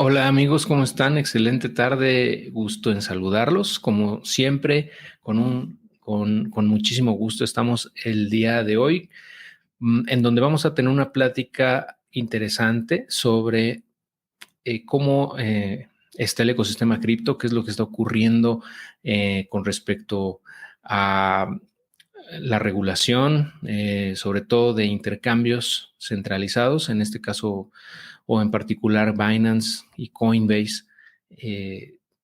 Hola amigos, ¿cómo están? Excelente tarde, gusto en saludarlos. Como siempre, con muchísimo gusto estamos el día de hoy, en donde vamos a tener una plática interesante sobre cómo está el ecosistema cripto, qué es lo que está ocurriendo con respecto a la regulación, sobre todo de intercambios centralizados, en este caso o en particular Binance y Coinbase,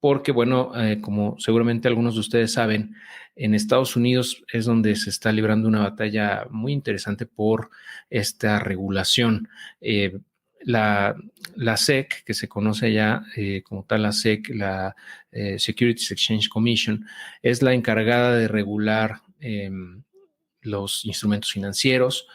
porque bueno, como seguramente algunos de ustedes saben, en Estados Unidos es donde se está librando una batalla muy interesante por esta regulación. Eh, la, la SEC, que se conoce ya como tal la SEC, la Securities Exchange Commission, es la encargada de regular los instrumentos financieros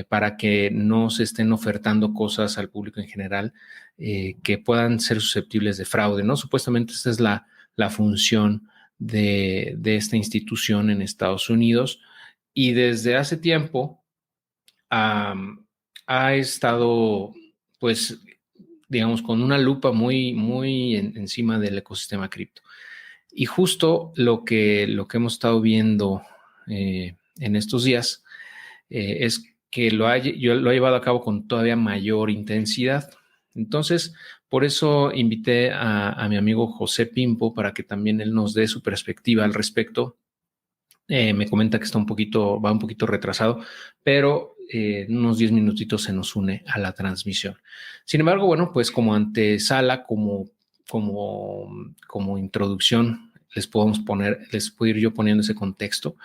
para que no se estén ofertando cosas al público en general que puedan ser susceptibles de fraude, ¿no? Supuestamente esta es la función de esta institución en Estados Unidos y desde hace tiempo ha estado, pues, digamos, con una lupa muy encima del ecosistema cripto. Y justo lo que hemos estado viendo en estos días es que lo ha llevado a cabo con todavía mayor intensidad. Entonces, por eso invité a mi amigo José Pimpo para que también él nos dé su perspectiva al respecto. Me comenta que va un poquito retrasado, pero en unos 10 minutitos se nos une a la transmisión. Sin embargo, bueno, pues como antesala, como introducción, les puedo ir yo poniendo ese contexto.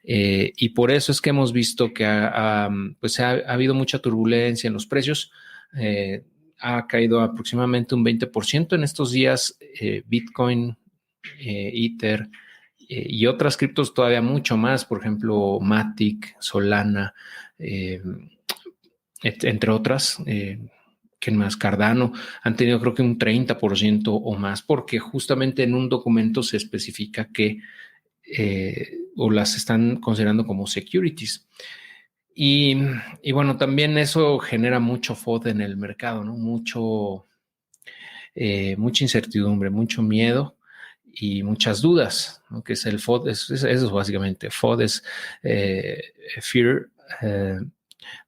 Y por eso es que hemos visto que pues ha habido mucha turbulencia en los precios. Ha caído aproximadamente un 20% en estos días. Bitcoin, Ether y otras criptos todavía mucho más, por ejemplo, Matic, Solana, eh, entre otras. Que más Cardano han tenido creo que un 30% o más, porque justamente en un documento se especifica que o las están considerando como securities. Y, y, bueno, también eso genera mucho FOD en el mercado, ¿no? Mucha incertidumbre, mucho miedo y muchas dudas, ¿no? Que es el FOD, eso es básicamente. FOD es Fear, eh,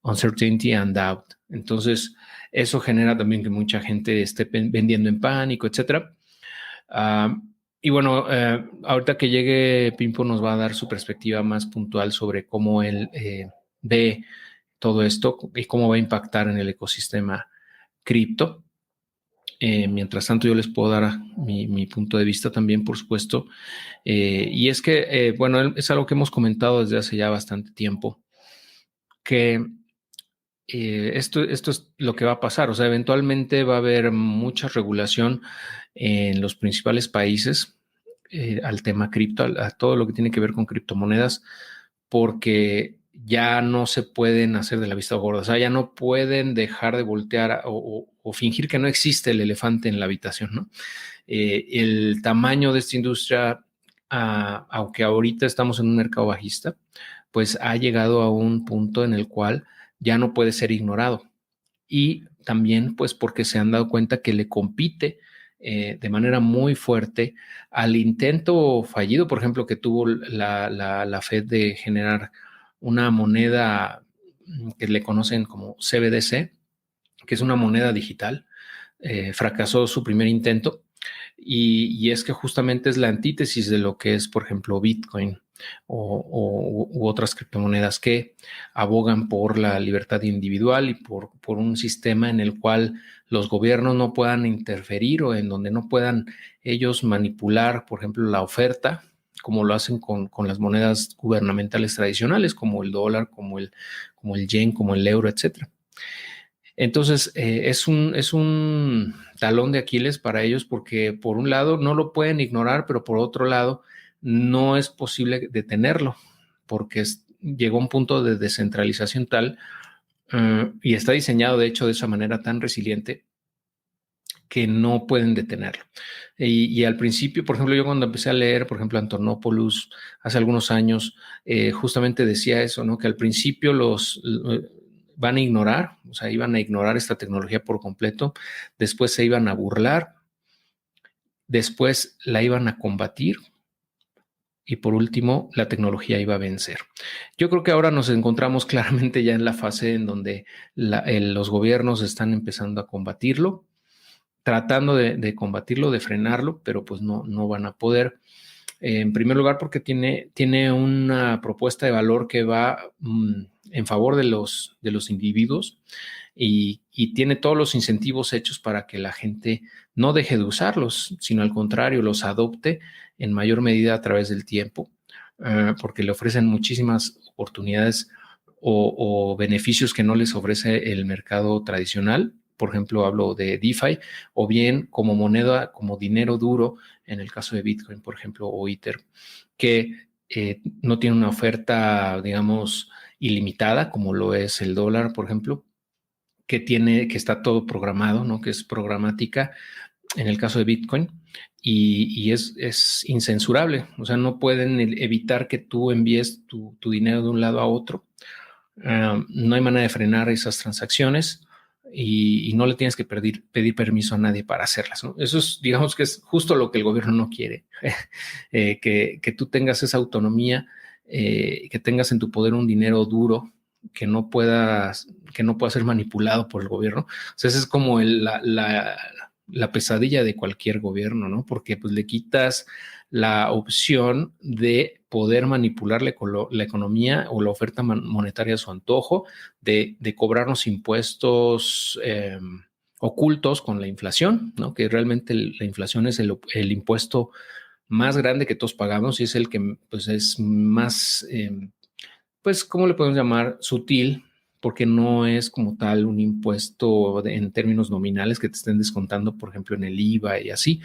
Uncertainty and Doubt. Entonces, eso genera también que mucha gente esté vendiendo en pánico, etcétera. Y bueno, ahorita que llegue Pimpo nos va a dar su perspectiva más puntual sobre cómo él ve todo esto y cómo va a impactar en el ecosistema cripto. Mientras tanto, yo les puedo dar mi punto de vista también, por supuesto. Y es que, bueno, es algo que hemos comentado desde hace ya bastante tiempo, que esto es lo que va a pasar. O sea, eventualmente va a haber mucha regulación en los principales países al tema cripto, a todo lo que tiene que ver con criptomonedas, porque ya no se pueden hacer de la vista gorda. O sea, ya no pueden dejar de voltear o fingir que no existe el elefante en la habitación, ¿no? El tamaño de esta industria, aunque ahorita estamos en un mercado bajista, pues ha llegado a un punto en el cual ya no puede ser ignorado. Y también pues porque se han dado cuenta que le compite de manera muy fuerte al intento fallido, por ejemplo, que tuvo la Fed de generar una moneda que le conocen como CBDC, que es una moneda digital. Fracasó su primer intento y es que justamente es la antítesis de lo que es, por ejemplo, Bitcoin u otras criptomonedas que abogan por la libertad individual y por un sistema en el cual los gobiernos no puedan interferir o en donde no puedan ellos manipular, por ejemplo, la oferta, como lo hacen con las monedas gubernamentales tradicionales, como el dólar, como el yen, como el euro, etcétera. Entonces, es un talón de Aquiles para ellos porque por un lado no lo pueden ignorar, pero por otro lado no es posible detenerlo porque llegó a un punto de descentralización tal y está diseñado de hecho de esa manera tan resiliente que no pueden detenerlo. Y al principio, por ejemplo, yo cuando empecé a leer, por ejemplo, Antonopoulos, hace algunos años, justamente decía eso, ¿no? Que al principio van a ignorar, o sea, iban a ignorar esta tecnología por completo, después se iban a burlar, después la iban a combatir y por último la tecnología iba a vencer. Yo creo que ahora nos encontramos claramente ya en la fase en donde los gobiernos están empezando a combatirlo, tratando de combatirlo, de frenarlo, pero pues no van a poder. En primer lugar, porque tiene una propuesta de valor que va en favor de los individuos y tiene todos los incentivos hechos para que la gente no deje de usarlos, sino al contrario, los adopte en mayor medida a través del tiempo, porque le ofrecen muchísimas oportunidades o beneficios que no les ofrece el mercado tradicional. Por ejemplo, hablo de DeFi, o bien como moneda, como dinero duro, en el caso de Bitcoin, por ejemplo, o Ether, que no tiene una oferta, digamos, ilimitada, como lo es el dólar, por ejemplo, que está todo programado, ¿no? Que es programática en el caso de Bitcoin y es incensurable. O sea, no pueden evitar que tú envíes tu dinero de un lado a otro. No hay manera de frenar esas transacciones y no le tienes que pedir permiso a nadie para hacerlas, ¿no? Eso es, digamos que es justo lo que el gobierno no quiere, que tú tengas esa autonomía, que tengas en tu poder un dinero duro que no pueda ser manipulado por el gobierno. O sea, esa es como la pesadilla de cualquier gobierno, ¿no? Porque pues le quitas la opción de poder manipular la economía o la oferta monetaria a su antojo, de cobrarnos impuestos ocultos con la inflación, ¿no? Que realmente la inflación es el impuesto más grande que todos pagamos y es el que pues, es más, pues, ¿cómo le podemos llamar? Sutil, porque no es como tal un impuesto en términos nominales que te estén descontando, por ejemplo, en el IVA y así,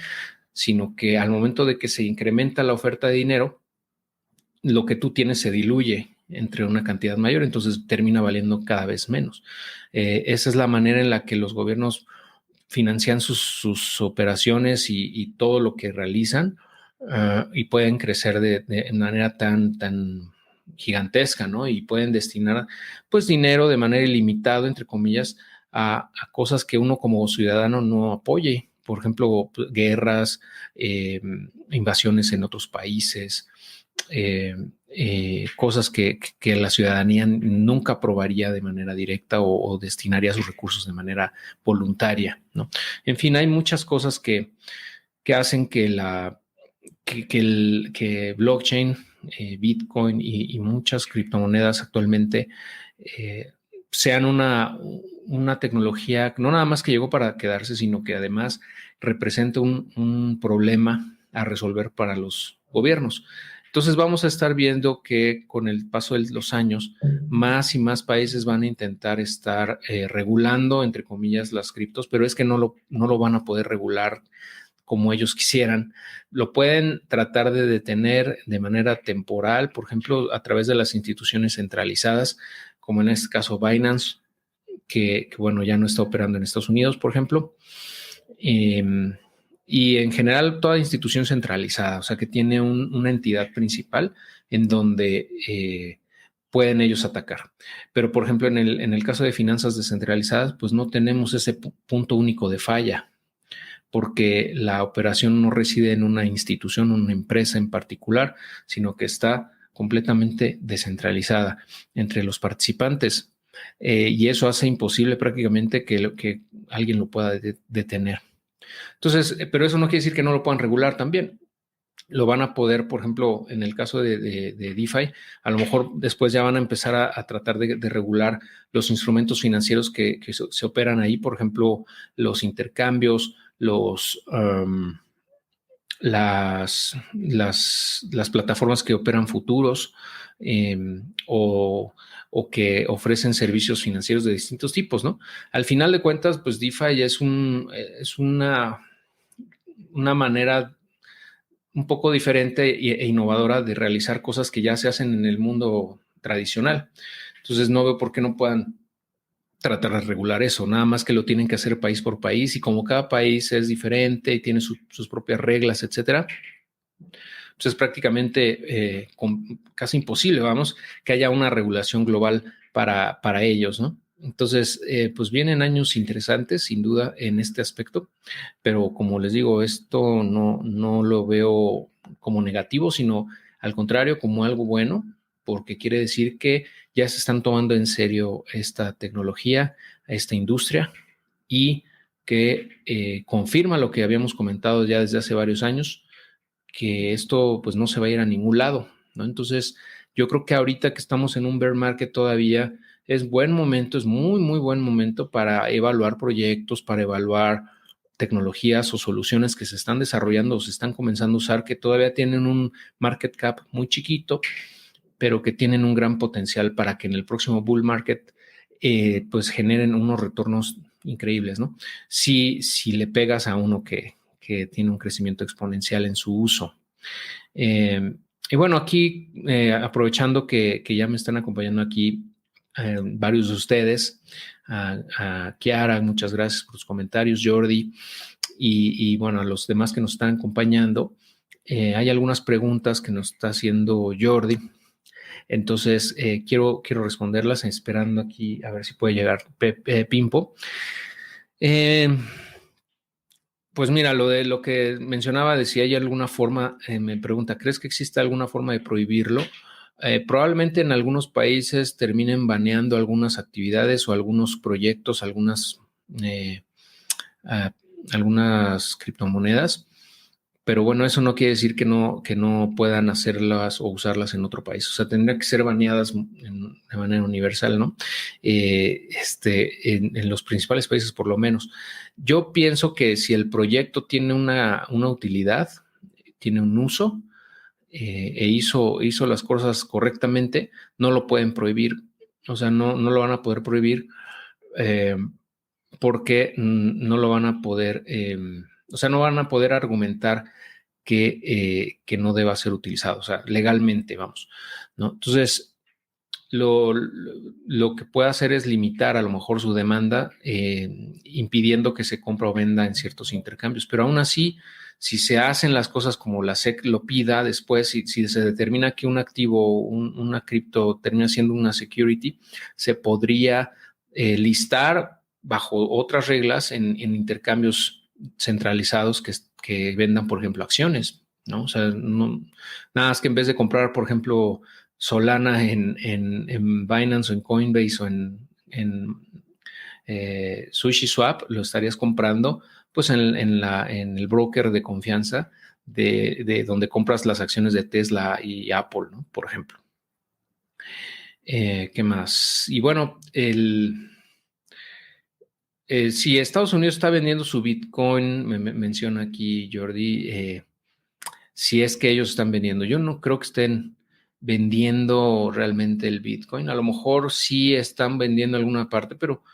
sino que al momento de que se incrementa la oferta de dinero, lo que tú tienes se diluye entre una cantidad mayor, entonces termina valiendo cada vez menos. Esa es la manera en la que los gobiernos financian sus operaciones y todo lo que realizan y pueden crecer de manera tan gigantesca, ¿no? Y pueden destinar pues dinero de manera ilimitada, entre comillas, a cosas que uno como ciudadano no apoye. Por ejemplo, guerras, invasiones en otros países, cosas que la ciudadanía nunca aprobaría de manera directa o destinaría sus recursos de manera voluntaria, ¿no? En fin, hay muchas cosas que hacen que blockchain, Bitcoin y muchas criptomonedas actualmente sean una tecnología no nada más que llegó para quedarse, sino que además representa un problema a resolver para los gobiernos. Entonces vamos a estar viendo que con el paso de los años, más y más países van a intentar estar regulando, entre comillas, las criptos, pero es que no lo van a poder regular como ellos quisieran. Lo pueden tratar de detener de manera temporal, por ejemplo, a través de las instituciones centralizadas, como en este caso Binance, que bueno, ya no está operando en Estados Unidos, por ejemplo. Y en general toda institución centralizada, o sea, que tiene una entidad principal en donde pueden ellos atacar. Pero, por ejemplo, en el caso de finanzas descentralizadas, pues no tenemos ese punto único de falla, porque la operación no reside en una institución, una empresa en particular, sino que está completamente descentralizada entre los participantes. Y eso hace imposible prácticamente que alguien lo pueda detener. Entonces, pero eso no quiere decir que no lo puedan regular también. Lo van a poder, por ejemplo, en el caso de DeFi, a lo mejor después ya van a empezar a tratar de regular los instrumentos financieros que se operan ahí, por ejemplo, los intercambios, las plataformas que operan futuros eh, o, o que ofrecen servicios financieros de distintos tipos, ¿no? Al final de cuentas, pues DeFi es una manera un poco diferente e innovadora de realizar cosas que ya se hacen en el mundo tradicional. Entonces no veo por qué no puedan tratar de regular eso, nada más que lo tienen que hacer país por país y como cada país es diferente y tiene sus propias reglas, etcétera, pues es prácticamente casi imposible, vamos, que haya una regulación global para ellos, ¿no? Entonces, pues vienen años interesantes, sin duda, en este aspecto, pero como les digo, esto no lo veo como negativo, sino al contrario, como algo bueno, porque quiere decir que ya se están tomando en serio esta tecnología, esta industria, y que confirma lo que habíamos comentado ya desde hace varios años, que esto pues no se va a ir a ningún lado, ¿no? Entonces, yo creo que ahorita que estamos en un bear market todavía es buen momento, es muy, muy buen momento para evaluar proyectos, para evaluar tecnologías o soluciones que se están desarrollando o se están comenzando a usar, que todavía tienen un market cap muy chiquito, pero que tienen un gran potencial para que en el próximo bull market pues generen unos retornos increíbles, ¿no? Si le pegas a uno que tiene un crecimiento exponencial en su uso. Y bueno, aquí aprovechando que ya me están acompañando aquí varios de ustedes, a Kiara, muchas gracias por los comentarios, Jordi, y bueno, a los demás que nos están acompañando. Hay algunas preguntas que nos está haciendo Jordi, entonces quiero responderlas esperando aquí a ver si puede llegar Pimpo. Pues mira, lo de lo que mencionaba de si hay alguna forma, me pregunta, ¿crees que existe alguna forma de prohibirlo? Probablemente en algunos países terminen baneando algunas actividades o algunos proyectos, eh, a- algunas criptomonedas, pero bueno, eso no quiere decir que no puedan hacerlas o usarlas en otro país. O sea, tendrían que ser baneadas de manera universal, ¿no? En los principales países por lo menos. Yo pienso que si el proyecto tiene una utilidad, tiene un uso, hizo las cosas correctamente, no lo pueden prohibir. O sea, no lo van a poder prohibir eh, porque no lo van a poder, o sea, no van a poder argumentar que no deba ser utilizado, o sea, legalmente, vamos, ¿no? Entonces, lo que puede hacer es limitar a lo mejor su demanda, impidiendo que se compra o venda en ciertos intercambios, pero aún así, si se hacen las cosas como la SEC lo pida después, si se determina que un activo, una cripto termina siendo una security, se podría listar bajo otras reglas en intercambios centralizados que vendan, por ejemplo, acciones, ¿no? O sea, nada más que en vez de comprar, por ejemplo, Solana en Binance o en Coinbase o en SushiSwap, lo estarías comprando pues en el broker de confianza de donde compras las acciones de Tesla y Apple, ¿no? Por ejemplo. ¿Qué más? Y bueno, si Estados Unidos está vendiendo su Bitcoin, me menciona aquí Jordi, si es que ellos están vendiendo. Yo no creo que estén vendiendo realmente el Bitcoin. A lo mejor sí están vendiendo alguna parte, pero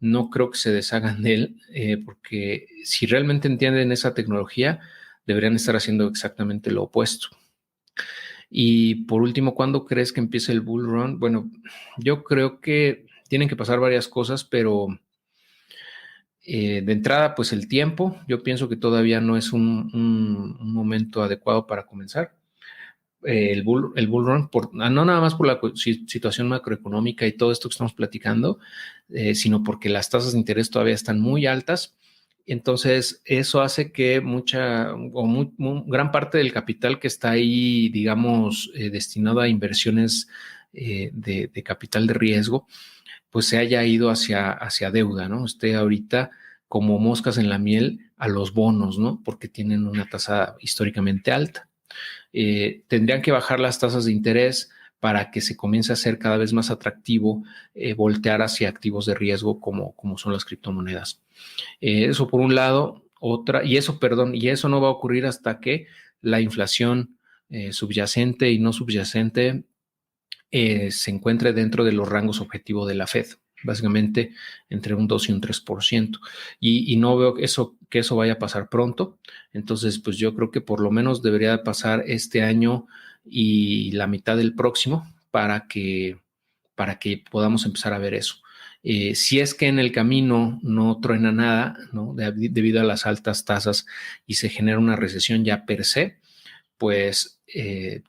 no creo que se deshagan de él, porque si realmente entienden esa tecnología, deberían estar haciendo exactamente lo opuesto. Y por último, ¿cuándo crees que empiece el bull run? Bueno, yo creo que tienen que pasar varias cosas, pero de entrada, pues el tiempo. Yo pienso que todavía no es un momento adecuado para comenzar el bull run, no nada más por la situación macroeconómica y todo esto que estamos platicando, sino porque las tasas de interés todavía están muy altas. Entonces, eso hace que gran parte del capital que está ahí, digamos, destinado a inversiones de capital de riesgo, pues se haya ido hacia deuda, ¿no? Esté ahorita como moscas en la miel a los bonos, ¿no? Porque tienen una tasa históricamente alta. Tendrían que bajar las tasas de interés para que se comience a ser cada vez más atractivo voltear hacia activos de riesgo como son las criptomonedas. Eso por un lado, y eso no va a ocurrir hasta que la inflación subyacente y no subyacente se encuentre dentro de los rangos objetivos de la Fed, básicamente entre un 2 y un 3%. Y no veo que eso vaya a pasar pronto. Entonces, pues yo creo que por lo menos debería pasar este año y la mitad del próximo para que podamos empezar a ver eso. Si es que en el camino no truena nada, ¿no? Debido a las altas tasas y se genera una recesión ya per se, pues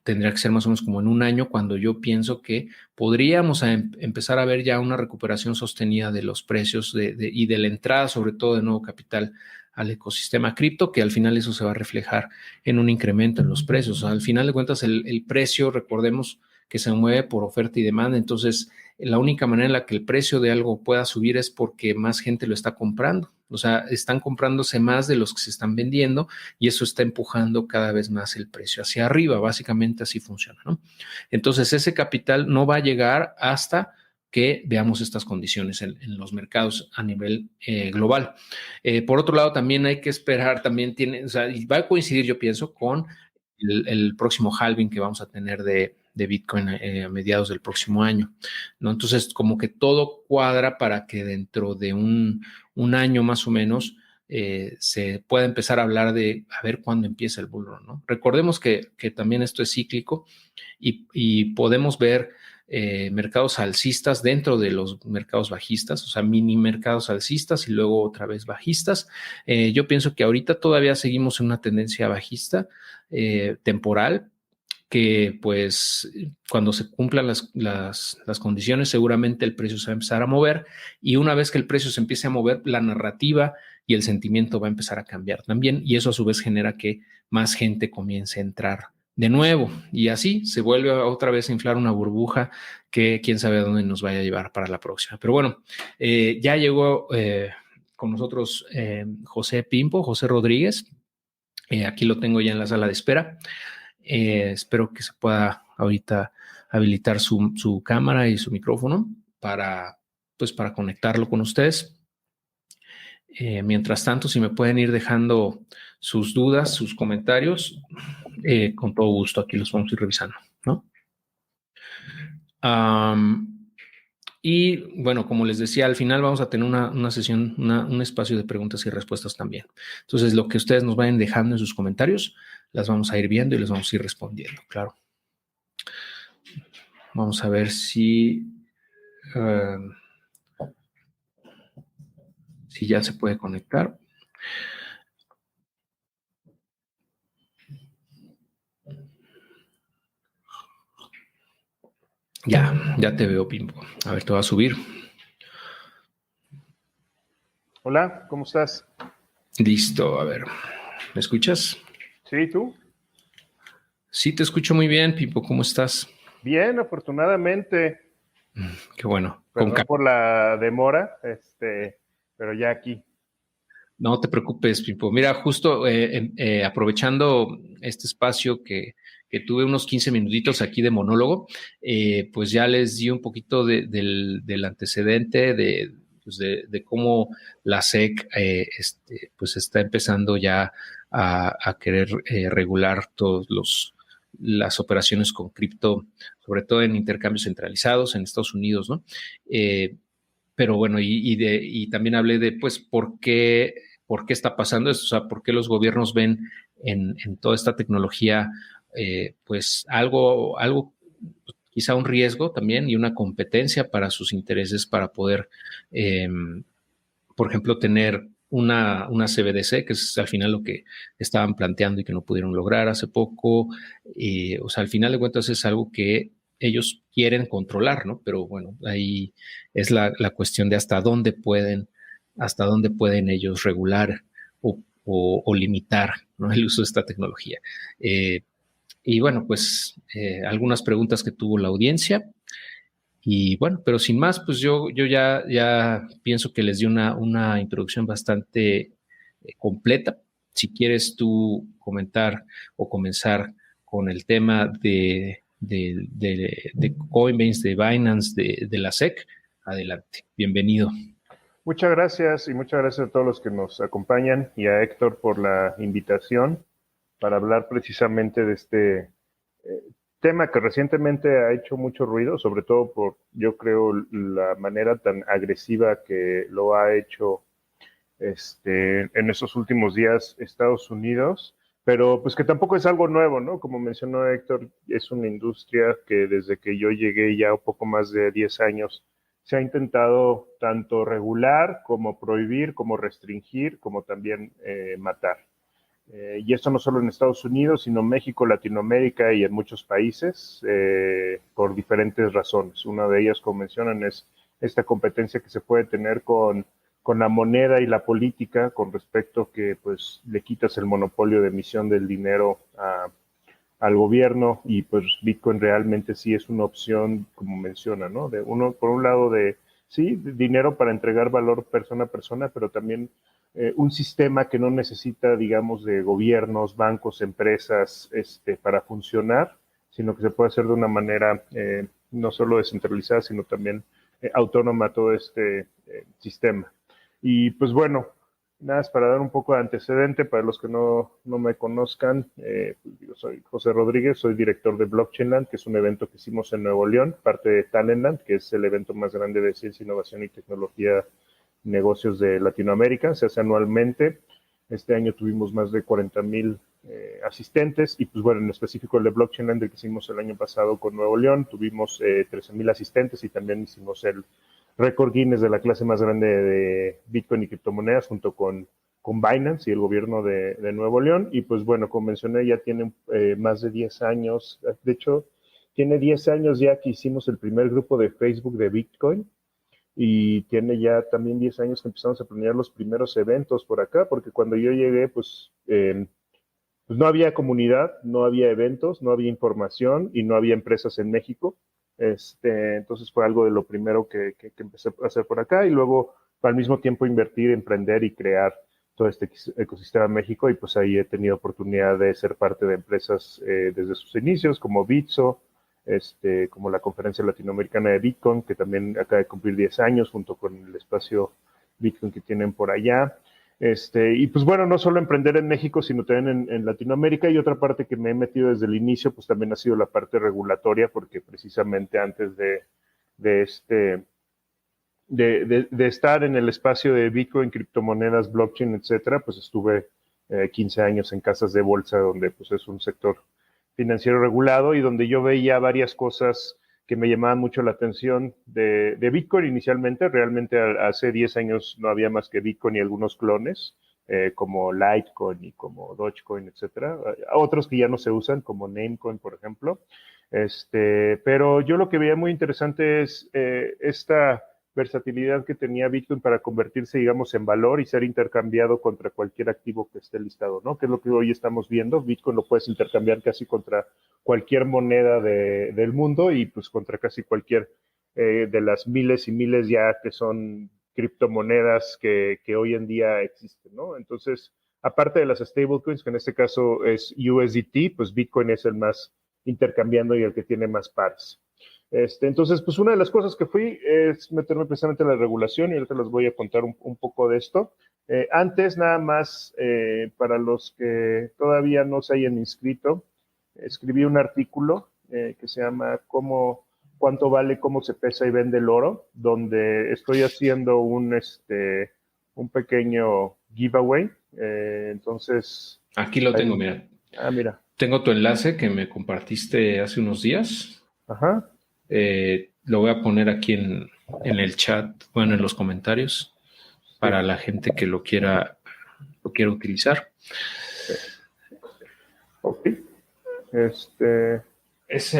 tendría que ser más o menos como en un año, cuando yo pienso que podríamos empezar a ver ya una recuperación sostenida de los precios y de la entrada, sobre todo de nuevo capital al ecosistema cripto, que al final eso se va a reflejar en un incremento en los precios. O sea, al final de cuentas, el precio, recordemos que se mueve por oferta y demanda, entonces la única manera en la que el precio de algo pueda subir es porque más gente lo está comprando. O sea, están comprándose más de los que se están vendiendo y eso está empujando cada vez más el precio hacia arriba. Básicamente así funciona, ¿no? Entonces, ese capital no va a llegar hasta que veamos estas condiciones en los mercados a nivel global. Por otro lado, también hay que esperar, o sea, y va a coincidir, yo pienso, con el próximo halving que vamos a tener de Bitcoin a mediados del próximo año, ¿no? Entonces, como que todo cuadra para que dentro de un año más o menos se pueda empezar a hablar de a ver cuándo empieza el bull run, ¿no? Recordemos que también esto es cíclico y podemos ver mercados alcistas dentro de los mercados bajistas, o sea, mini mercados alcistas y luego otra vez bajistas. Yo pienso que ahorita todavía seguimos en una tendencia bajista temporal, que pues cuando se cumplan las condiciones seguramente el precio se va a empezar a mover y una vez que el precio se empiece a mover, la narrativa y el sentimiento va a empezar a cambiar también y eso a su vez genera que más gente comience a entrar de nuevo y así se vuelve otra vez a inflar una burbuja que quién sabe a dónde nos vaya a llevar para la próxima. Pero bueno, ya llegó con nosotros José Rodríguez. Aquí lo tengo ya en la sala de espera. Espero que se pueda ahorita habilitar su cámara y su micrófono pues para conectarlo con ustedes. Mientras tanto, si me pueden ir dejando sus dudas, sus comentarios, con todo gusto aquí los vamos a ir revisando, ¿no? Y bueno, como les decía, al final vamos a tener una sesión, un espacio de preguntas y respuestas también. Entonces, lo que ustedes nos vayan dejando en sus comentarios, las vamos a ir viendo y les vamos a ir respondiendo, claro. Vamos a ver si ya se puede conectar. Ya te veo, Pimpo. A ver, te voy a subir. Hola, ¿cómo estás? Listo, a ver. ¿Me escuchas? Sí, ¿tú? Sí, te escucho muy bien, Pimpo. ¿Cómo estás? Bien, afortunadamente. Qué bueno. Perdón por la demora, pero ya aquí. No te preocupes, Pimpo. Mira, justo aprovechando este espacio que tuve unos 15 minutitos aquí de monólogo, pues ya les di un poquito del antecedente pues de cómo la SEC pues está empezando ya a querer regular las operaciones con cripto, sobre todo en intercambios centralizados en Estados Unidos, ¿no? Pero bueno, y también hablé de, pues, por qué está pasando esto, o sea, por qué los gobiernos ven en toda esta tecnología, pues, algo, quizá un riesgo también y una competencia para sus intereses para poder, por ejemplo, tener una CBDC, que es al final lo que estaban planteando y que no pudieron lograr hace poco. O sea, al final de cuentas es algo que ellos quieren controlar, ¿no? Pero bueno, ahí es la cuestión de hasta dónde pueden ellos regular o limitar, ¿no?, el uso de esta tecnología. Y bueno, pues algunas preguntas que tuvo la audiencia. Y bueno, pero sin más, pues yo ya pienso que les di una introducción bastante completa. Si quieres tú comentar o comenzar con el tema de Coinbase, de Binance, de la SEC, adelante. Bienvenido. Muchas gracias y muchas gracias a todos los que nos acompañan y a Héctor por la invitación para hablar precisamente de este tema que recientemente ha hecho mucho ruido, sobre todo por, yo creo, la manera tan agresiva que lo ha hecho en estos últimos días Estados Unidos, pero pues que tampoco es algo nuevo, ¿no? Como mencionó Héctor, es una industria que desde que yo llegué ya un poco más de 10 años se ha intentado tanto regular como prohibir, como restringir, como también matar. Y esto no solo en Estados Unidos, sino México, Latinoamérica y en muchos países, por diferentes razones. Una de ellas, como mencionan, es esta competencia que se puede tener con la moneda y la política con respecto que pues le quitas el monopolio de emisión del dinero al gobierno, y pues Bitcoin realmente sí es una opción, como menciona, ¿no? De uno, por un lado, sí, dinero para entregar valor persona a persona, pero también un sistema que no necesita, digamos, de gobiernos, bancos, empresas, para funcionar, sino que se puede hacer de una manera no solo descentralizada, sino también autónoma todo este sistema. Y pues bueno, nada más para dar un poco de antecedente para los que no me conozcan, pues yo soy José Rodríguez, soy director de Blockchainland, que es un evento que hicimos en Nuevo León, parte de Talentland, que es el evento más grande de ciencia, innovación y tecnología negocios de Latinoamérica. Se hace anualmente. Este año tuvimos más de 40,000 asistentes, y pues bueno, en específico el de Blockchainland, el que hicimos el año pasado con Nuevo León, tuvimos 13,000 asistentes, y también hicimos el récord Guinness de la clase más grande de Bitcoin y criptomonedas junto con Binance y el gobierno de Nuevo León. Y pues bueno, como mencioné, ya tiene más de 10 años, de hecho, tiene 10 años ya que hicimos el primer grupo de Facebook de Bitcoin, y tiene ya también 10 años que empezamos a planear los primeros eventos por acá, porque cuando yo llegué, pues no había comunidad, no había eventos, no había información y no había empresas en México. Entonces fue algo de lo primero que empecé a hacer por acá, y luego al mismo tiempo invertir, emprender y crear todo este ecosistema en México, y pues ahí he tenido oportunidad de ser parte de empresas desde sus inicios, como Bitso, como la Conferencia Latinoamericana de Bitcoin, que también acaba de cumplir 10 años, junto con el espacio Bitcoin que tienen por allá. Y pues bueno, no solo emprender en México, sino también en Latinoamérica. Y otra parte que me he metido desde el inicio, pues también ha sido la parte regulatoria, porque precisamente antes de estar en el espacio de Bitcoin, criptomonedas, blockchain, etcétera, pues estuve 15 años en casas de bolsa, donde pues es un sector financiero regulado, y donde yo veía varias cosas que me llamaban mucho la atención de Bitcoin inicialmente. Realmente hace 10 años no había más que Bitcoin y algunos clones, como Litecoin y como Dogecoin, etcétera. Otros que ya no se usan, como Namecoin, por ejemplo. Pero yo lo que veía muy interesante es esta versatilidad que tenía Bitcoin para convertirse, digamos, en valor y ser intercambiado contra cualquier activo que esté listado, ¿no? Que es lo que hoy estamos viendo. Bitcoin lo puedes intercambiar casi contra cualquier moneda del mundo, y pues contra casi cualquier de las miles y miles ya que son criptomonedas que hoy en día existen, ¿no? Entonces, aparte de las stablecoins, que en este caso es USDT, pues Bitcoin es el más intercambiando y el que tiene más pares. Entonces, pues una de las cosas que fui es meterme precisamente en la regulación, y ahorita les voy a contar un poco de esto. Antes, nada más, para los que todavía no se hayan inscrito, escribí un artículo que se llama ¿Cuánto vale, cómo se pesa y vende el oro?, donde estoy haciendo un pequeño giveaway. Entonces... Aquí lo tengo, mira. Mira. Tengo tu enlace que me compartiste hace unos días. Ajá. Lo voy a poner aquí en el chat, bueno, en los comentarios, para la gente que lo quiera utilizar. Ok. Ese es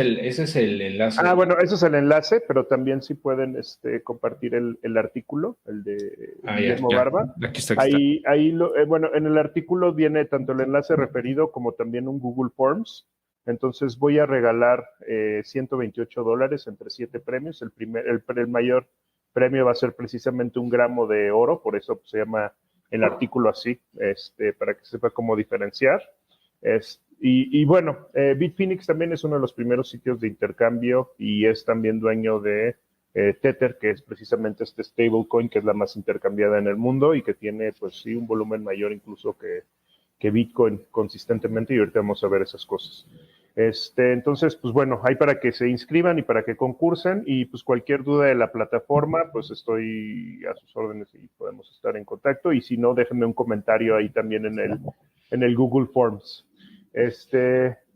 el enlace. Bueno, ese es el enlace, pero también sí pueden compartir el artículo, el de Guillermo Barba. Aquí está. Ahí bueno, en el artículo viene tanto el enlace referido como también un Google Forms. Entonces voy a regalar $128 entre 7 premios. El mayor premio va a ser precisamente 1 gramo de oro, por eso se llama el artículo así, para que sepa cómo diferenciar. Y bueno, Bitfinex también es uno de los primeros sitios de intercambio, y es también dueño de Tether, que es precisamente este stablecoin que es la más intercambiada en el mundo y que tiene, pues sí, un volumen mayor incluso que Bitcoin consistentemente, y ahorita vamos a ver esas cosas. Entonces, pues bueno, hay para que se inscriban y para que concursen, y pues cualquier duda de la plataforma, pues estoy a sus órdenes y podemos estar en contacto, y si no, déjenme un comentario ahí también en el Google Forms.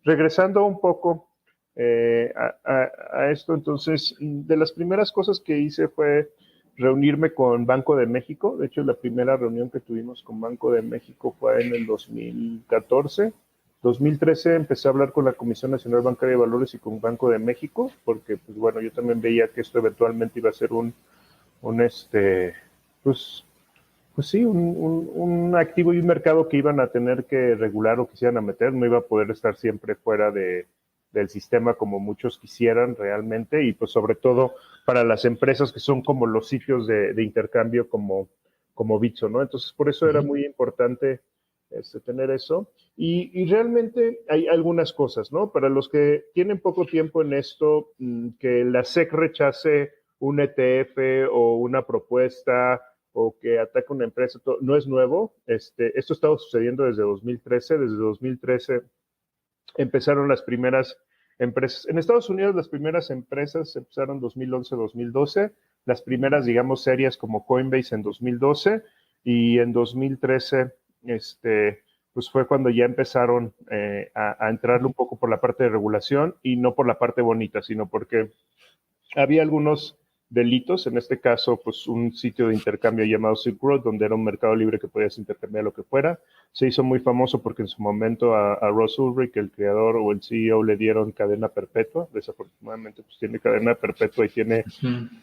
Regresando un poco a esto, entonces, de las primeras cosas que hice fue reunirme con Banco de México. De hecho, la primera reunión que tuvimos con Banco de México fue en el 2014. 2013 empecé a hablar con la Comisión Nacional Bancaria de Valores y con Banco de México, porque, pues bueno, yo también veía que esto eventualmente iba a ser pues, pues sí, un activo y un mercado que iban a tener que regular o quisieran a meter. No iba a poder estar siempre fuera del sistema como muchos quisieran realmente, y pues sobre todo para las empresas que son como los sitios de intercambio como Bitso, ¿no? Entonces por eso era muy importante tener eso. Y realmente hay algunas cosas, ¿no? Para los que tienen poco tiempo en esto, que la SEC rechace un ETF o una propuesta o que ataque una empresa, no es nuevo. Esto ha estado sucediendo desde 2013. Desde 2013 empezaron las primeras empresas. En Estados Unidos las primeras empresas empezaron 2011-2012, las primeras, digamos, serias como Coinbase en 2012, y en 2013 pues fue cuando ya empezaron a entrarle un poco por la parte de regulación, y no por la parte bonita, sino porque había algunos delitos, en este caso, pues un sitio de intercambio llamado Silk Road, donde era un mercado libre que podías intercambiar lo que fuera. Se hizo muy famoso porque en su momento a Ross Ulrich, el creador o el CEO, le dieron cadena perpetua. Desafortunadamente, pues tiene cadena perpetua y tiene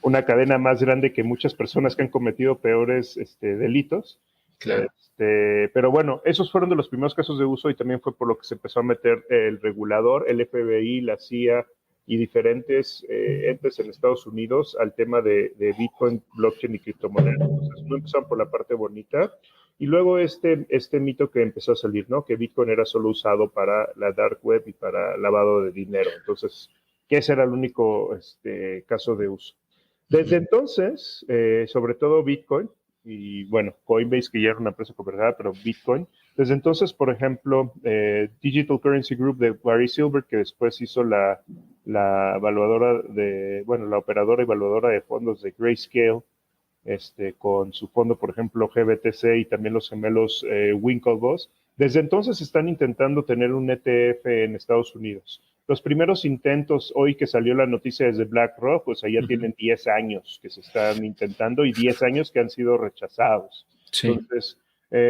una cadena más grande que muchas personas que han cometido peores delitos. Claro. Pero bueno, esos fueron de los primeros casos de uso, y también fue por lo que se empezó a meter el regulador, el FBI, la CIA y diferentes entes en Estados Unidos al tema de Bitcoin, blockchain y criptomonedas. Entonces, no empezaron por la parte bonita. Y luego este mito que empezó a salir, ¿no? Que Bitcoin era solo usado para la dark web y para lavado de dinero. Entonces, que ese era el único caso de uso. Desde entonces, sobre todo Bitcoin, y bueno, Coinbase, que ya era una empresa comercial, pero Bitcoin. Desde entonces, por ejemplo, Digital Currency Group de Barry Silbert, que después hizo la evaluadora la operadora evaluadora de fondos de Grayscale, con su fondo, por ejemplo, GBTC, y también los gemelos Winklevoss. Desde entonces están intentando tener un ETF en Estados Unidos. Los primeros intentos, hoy que salió la noticia desde BlackRock, pues allá tienen 10 años que se están intentando y 10 años que han sido rechazados. Sí. Entonces,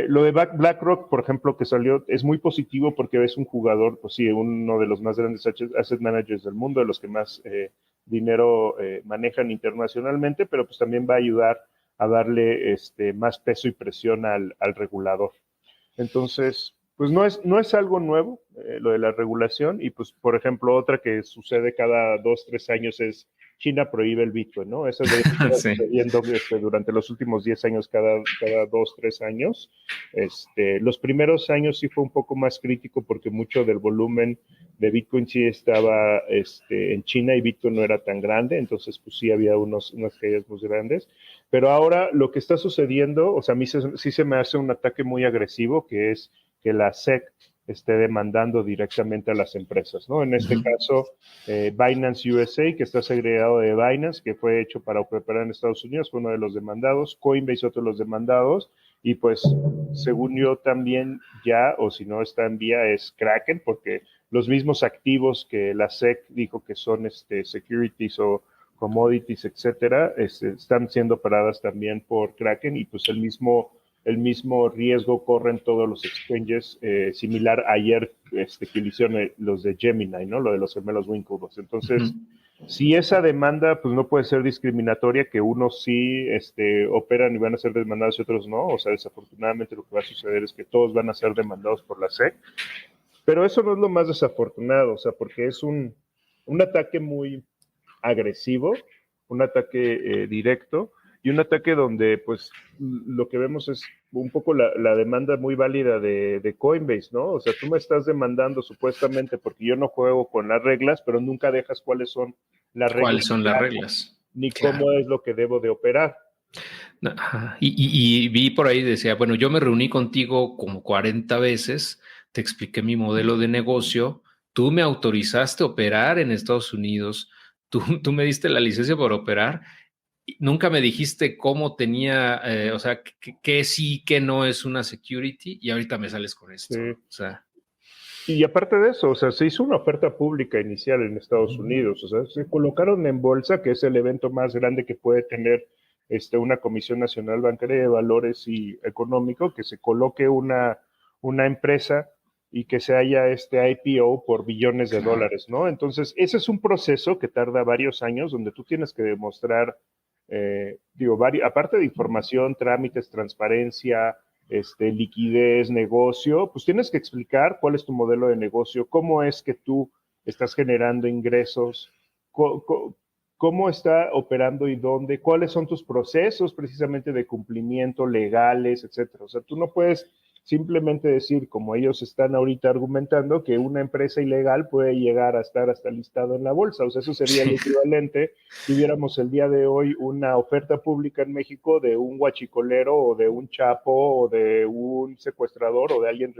lo de BlackRock, por ejemplo, que salió, es muy positivo porque es un jugador, pues sí, uno de los más grandes asset managers del mundo, de los que más dinero manejan internacionalmente, pero pues también va a ayudar a darle más peso y presión al regulador. Entonces, pues no es algo nuevo lo de la regulación, y pues, por ejemplo, otra que sucede cada 2-3 años es China prohíbe el Bitcoin, ¿no? Eso está sucediendo durante los últimos 10 años, cada 2-3 años. Los primeros años sí fue un poco más crítico porque mucho del volumen de Bitcoin sí estaba en China, y Bitcoin no era tan grande, entonces pues sí había unas caídas muy grandes. Pero ahora lo que está sucediendo, o sea, a mí sí se me hace un ataque muy agresivo, que es que la SEC esté demandando directamente a las empresas, ¿no? En este caso, Binance USA, que está segregado de Binance, que fue hecho para operar en Estados Unidos, fue uno de los demandados, Coinbase otro de los demandados, y pues, según yo también ya, o si no está en vía, es Kraken, porque los mismos activos que la SEC dijo que son securities o commodities, etcétera, están siendo operadas también por Kraken, y pues el mismo riesgo corren todos los exchanges, similar ayer que lo hicieron los de Gemini, ¿no? Lo de los gemelos Winklevoss. Entonces, si esa demanda pues no puede ser discriminatoria, que unos sí operan y van a ser demandados y otros no, o sea, desafortunadamente lo que va a suceder es que todos van a ser demandados por la SEC, pero eso no es lo más desafortunado, o sea, porque es un ataque muy agresivo, un ataque directo, y un ataque donde pues lo que vemos es un poco la demanda muy válida de Coinbase, ¿no? O sea, tú me estás demandando supuestamente porque yo no juego con las reglas, pero nunca dejas cuáles son las reglas. ¿Cuáles son las reglas? Ni cómo es lo que debo de operar. Ajá. Y vi por ahí, decía, bueno, yo me reuní contigo como 40 veces, te expliqué mi modelo de negocio, tú me autorizaste a operar en Estados Unidos, tú me diste la licencia para operar, nunca me dijiste cómo tenía, o sea, que sí, que no es una security, y ahorita me sales con esto. Sí. O sea. Y aparte de eso, o sea, se hizo una oferta pública inicial en Estados Unidos, o sea, se colocaron en bolsa, que es el evento más grande que puede tener una Comisión Nacional Bancaria de Valores y Económico, que se coloque una empresa y que se haya este IPO por billones de dólares, ¿no? Entonces, ese es un proceso que tarda varios años, donde tú tienes que demostrar, aparte de información, trámites, transparencia, liquidez, negocio, pues tienes que explicar cuál es tu modelo de negocio, cómo es que tú estás generando ingresos, cómo está operando y dónde, cuáles son tus procesos precisamente de cumplimiento legales, etcétera. O sea, tú no puedes simplemente decir, como ellos están ahorita argumentando, que una empresa ilegal puede llegar a estar hasta listado en la bolsa. O sea, eso sería el equivalente si viéramos el día de hoy una oferta pública en México de un huachicolero o de un chapo o de un secuestrador o de alguien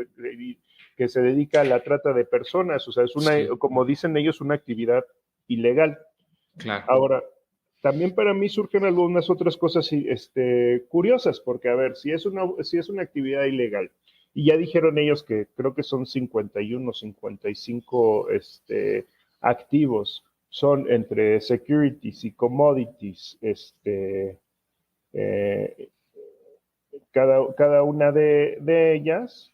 que se dedica a la trata de personas. O sea, es como dicen ellos, una actividad ilegal. Claro. Ahora, también para mí surgen algunas otras cosas curiosas, porque, a ver, si es una actividad ilegal, y ya dijeron ellos que creo que son 51, 55 activos, son entre securities y commodities, cada una de ellas.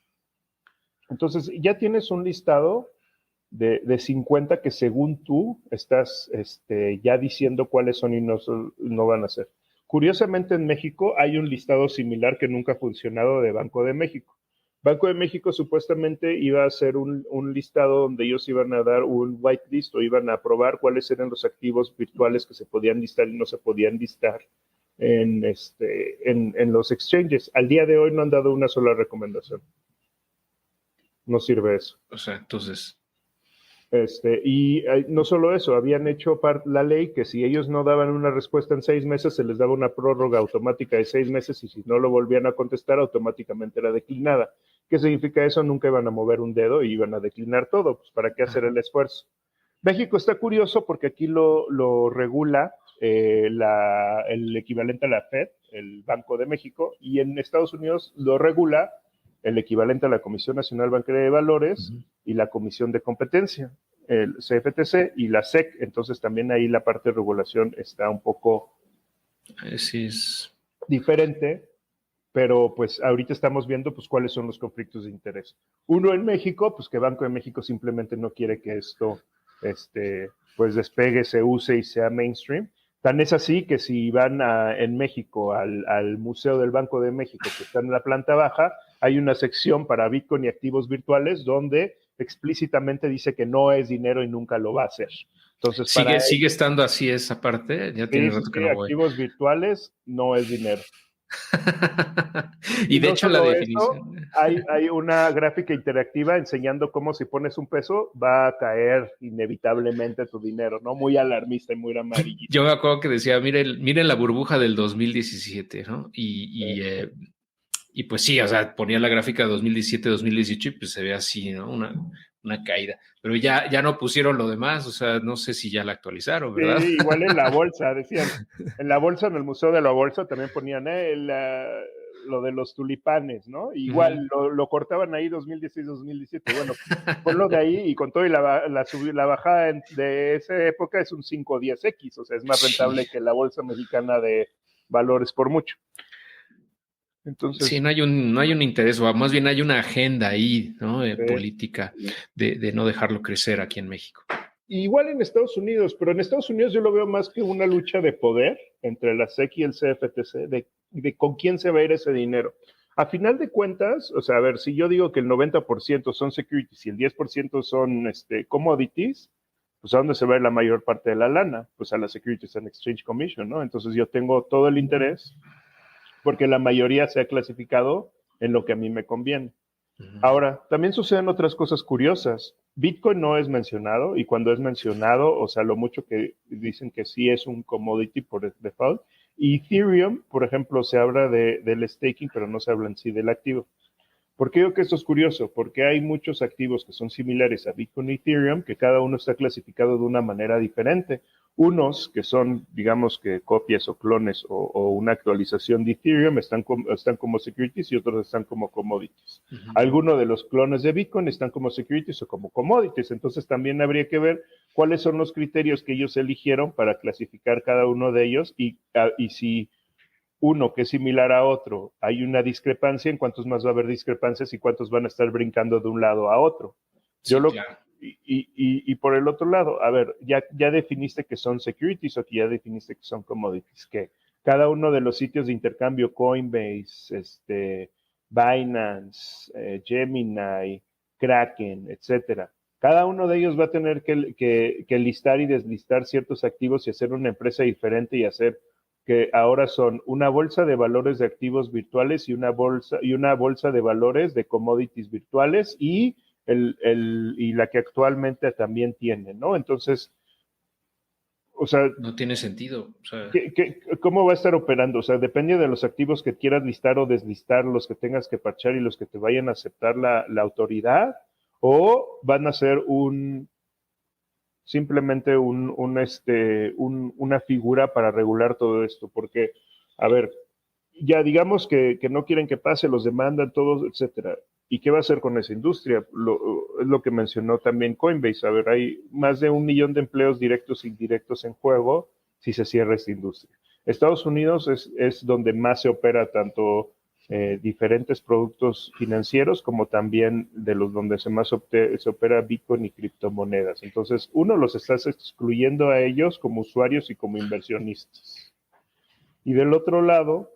Entonces, ya tienes un listado de 50 que según tú estás ya diciendo cuáles son y no van a ser. Curiosamente en México hay un listado similar que nunca ha funcionado de Banco de México. Banco de México supuestamente iba a hacer un listado donde ellos iban a dar un whitelist o iban a probar cuáles eran los activos virtuales que se podían listar y no se podían listar en los exchanges. Al día de hoy no han dado una sola recomendación. No sirve eso. O sea, entonces... Y no solo eso, habían hecho la ley que si ellos no daban una respuesta en 6 meses, se les daba una prórroga automática de 6 meses y si no lo volvían a contestar, automáticamente era declinada. ¿Qué significa eso? Nunca iban a mover un dedo y iban a declinar todo. Pues, ¿para qué hacer el esfuerzo? México está curioso porque aquí lo regula el equivalente a la Fed, el Banco de México, y en Estados Unidos lo regula el equivalente a la Comisión Nacional Bancaria de Valores y la Comisión de Competencia, el CFTC y la SEC. Entonces también ahí la parte de regulación está un poco diferente, pero pues ahorita estamos viendo pues cuáles son los conflictos de interés. Uno en México, pues que Banco de México simplemente no quiere que esto pues despegue, se use y sea mainstream. Tan es así que si van en México al Museo del Banco de México, que está en la planta baja, hay una sección para Bitcoin y activos virtuales donde explícitamente dice que no es dinero y nunca lo va a hacer. Entonces, ¿Sigue estando así esa parte? Ya tiene rato que no voy. Activos virtuales no es dinero. Y de hecho la definición... Hay una gráfica interactiva enseñando cómo si pones un peso va a caer inevitablemente tu dinero, ¿no? Muy alarmista y muy amarillista. Yo me acuerdo que decía, miren la burbuja del 2017, ¿no? Y pues sí, o sea, ponía la gráfica de 2017, 2018 y pues se ve así, ¿no? Una caída. Pero ya no pusieron lo demás, o sea, no sé si ya la actualizaron, ¿verdad? Sí, igual en la bolsa, decían. En la bolsa, en el Museo de la Bolsa también ponían lo de los tulipanes, ¿no? Igual lo cortaban ahí 2016, 2017. Bueno, ponlo de ahí y con todo y la bajada de esa época es un 5 o 10X, o sea, es más rentable que la Bolsa Mexicana de Valores por mucho. Entonces, sí, no hay un interés, o más bien hay una agenda ahí, ¿no? Política de no dejarlo crecer aquí en México. Igual en Estados Unidos, pero en Estados Unidos yo lo veo más que una lucha de poder entre la SEC y el CFTC, de con quién se va a ir ese dinero. A final de cuentas, o sea, a ver, si yo digo que el 90% son securities y el 10% son commodities, pues ¿a dónde se va a ir la mayor parte de la lana? Pues a la Securities and Exchange Commission, ¿no? Entonces yo tengo todo el interés porque la mayoría se ha clasificado en lo que a mí me conviene. Ahora, también suceden otras cosas curiosas. Bitcoin no es mencionado y cuando es mencionado, o sea, lo mucho que dicen que sí es un commodity por default. Y Ethereum, por ejemplo, se habla del staking, pero no se habla en sí del activo. ¿Por qué digo que esto es curioso? Porque hay muchos activos que son similares a Bitcoin y Ethereum, que cada uno está clasificado de una manera diferente. Unos que son, digamos que copias o clones o una actualización de Ethereum están como securities y otros están como commodities. Algunos de los clones de Bitcoin están como securities o como commodities. Entonces también habría que ver cuáles son los criterios que ellos eligieron para clasificar cada uno de ellos y si uno que es similar a otro, hay una discrepancia, ¿en cuántos más va a haber discrepancias y cuántos van a estar brincando de un lado a otro? Sí, claro. Y por el otro lado, a ver, ya definiste que son securities o que ya definiste que son commodities, que cada uno de los sitios de intercambio, Coinbase, Binance, Gemini, Kraken, etcétera, cada uno de ellos va a tener que listar y deslistar ciertos activos y hacer una empresa diferente y hacer que ahora son una bolsa de valores de activos virtuales y una bolsa de valores de commodities virtuales y la que actualmente también tiene, ¿no? Entonces, o sea, No tiene sentido. O sea, ¿cómo va a estar operando? O sea, depende de los activos que quieras listar o deslistar, los que tengas que parchar y los que te vayan a aceptar la autoridad, o van a ser simplemente una figura para regular todo esto, porque, a ver, ya digamos que no quieren que pase, los demandan todos, etcétera. ¿Y qué va a hacer con esa industria? Es lo que mencionó también Coinbase. A ver, hay más de 1 millón de empleos directos e indirectos en juego si se cierra esta industria. Estados Unidos es donde más se opera tanto diferentes productos financieros como también de los donde se opera Bitcoin y criptomonedas. Entonces, uno, los estás excluyendo a ellos como usuarios y como inversionistas. Y del otro lado,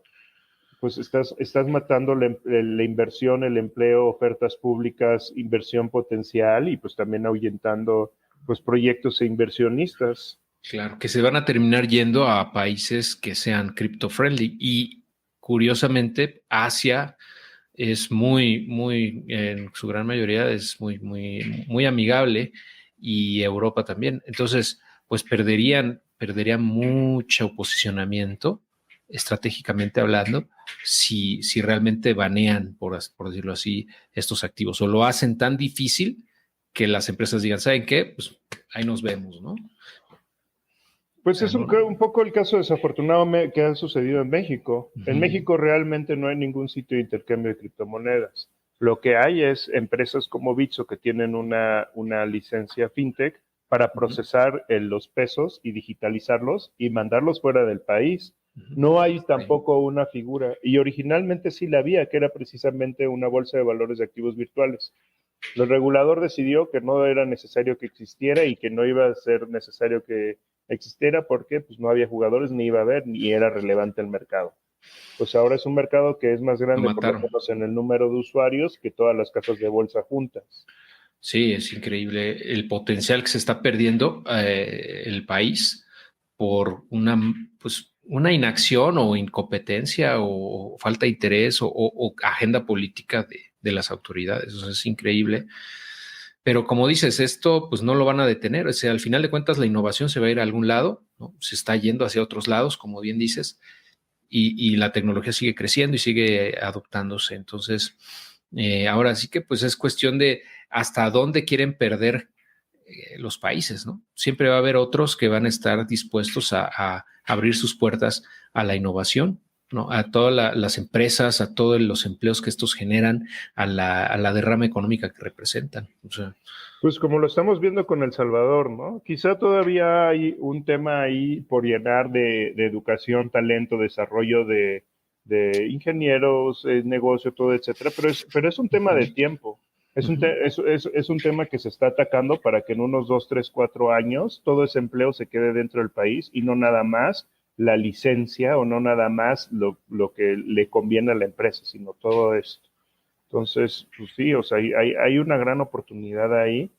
pues estás matando la inversión, el empleo, ofertas públicas, inversión potencial y pues también ahuyentando pues proyectos e inversionistas. claro, que se van a terminar yendo a países que sean crypto friendly. Y curiosamente, Asia es en su gran mayoría es muy amigable, y Europa también. Entonces, pues perderían mucho posicionamiento estratégicamente hablando si realmente banean, por decirlo así, estos activos, o lo hacen tan difícil que las empresas digan, ¿saben qué? Pues ahí nos vemos, ¿no? O Pues sea, es no. un poco el caso desafortunado que ha sucedido en México. En Uh-huh. México realmente no hay ningún sitio de intercambio de criptomonedas. Lo que hay es empresas como Bitso que tienen una licencia fintech para procesar los pesos y digitalizarlos y mandarlos fuera del país. Uh-huh. No hay Okay. tampoco una figura, y originalmente sí la había, que era precisamente una bolsa de valores de activos virtuales. El regulador decidió que no era necesario que existiera y que no iba a ser necesario que existiera porque pues, no había jugadores, ni iba a haber, ni era relevante el mercado. Pues ahora es un mercado que es más Lo grande, por lo mataron. menos en el número de usuarios, que todas las casas de bolsa juntas. Sí, es increíble el potencial que se está perdiendo el país por una inacción o incompetencia o falta de interés o agenda política de las autoridades. O sea, es increíble. Pero como dices, esto pues no lo van a detener. O sea, al final de cuentas la innovación se va a ir a algún lado, ¿no? Se está yendo hacia otros lados, como bien dices, y la tecnología sigue creciendo y sigue adoptándose. Entonces, ahora sí que pues es cuestión de hasta dónde quieren perder los países, ¿no? Siempre va a haber otros que van a estar dispuestos a abrir sus puertas a la innovación, ¿no? A todas las empresas, a todos los empleos que estos generan, a la derrama económica que representan. O sea, Pues como lo estamos viendo con El Salvador, ¿no? Quizá todavía hay un tema ahí por llenar de educación, talento, desarrollo de ingenieros, negocio, todo, etcétera, pero es un tema de uh-huh, tiempo. uh-huh. Es un tema que se está atacando para que en unos 2, 3, 4 años todo ese empleo se quede dentro del país y no nada más la licencia o no nada más lo que le conviene a la empresa, sino todo esto. Entonces, pues sí, o sea, hay una gran oportunidad ahí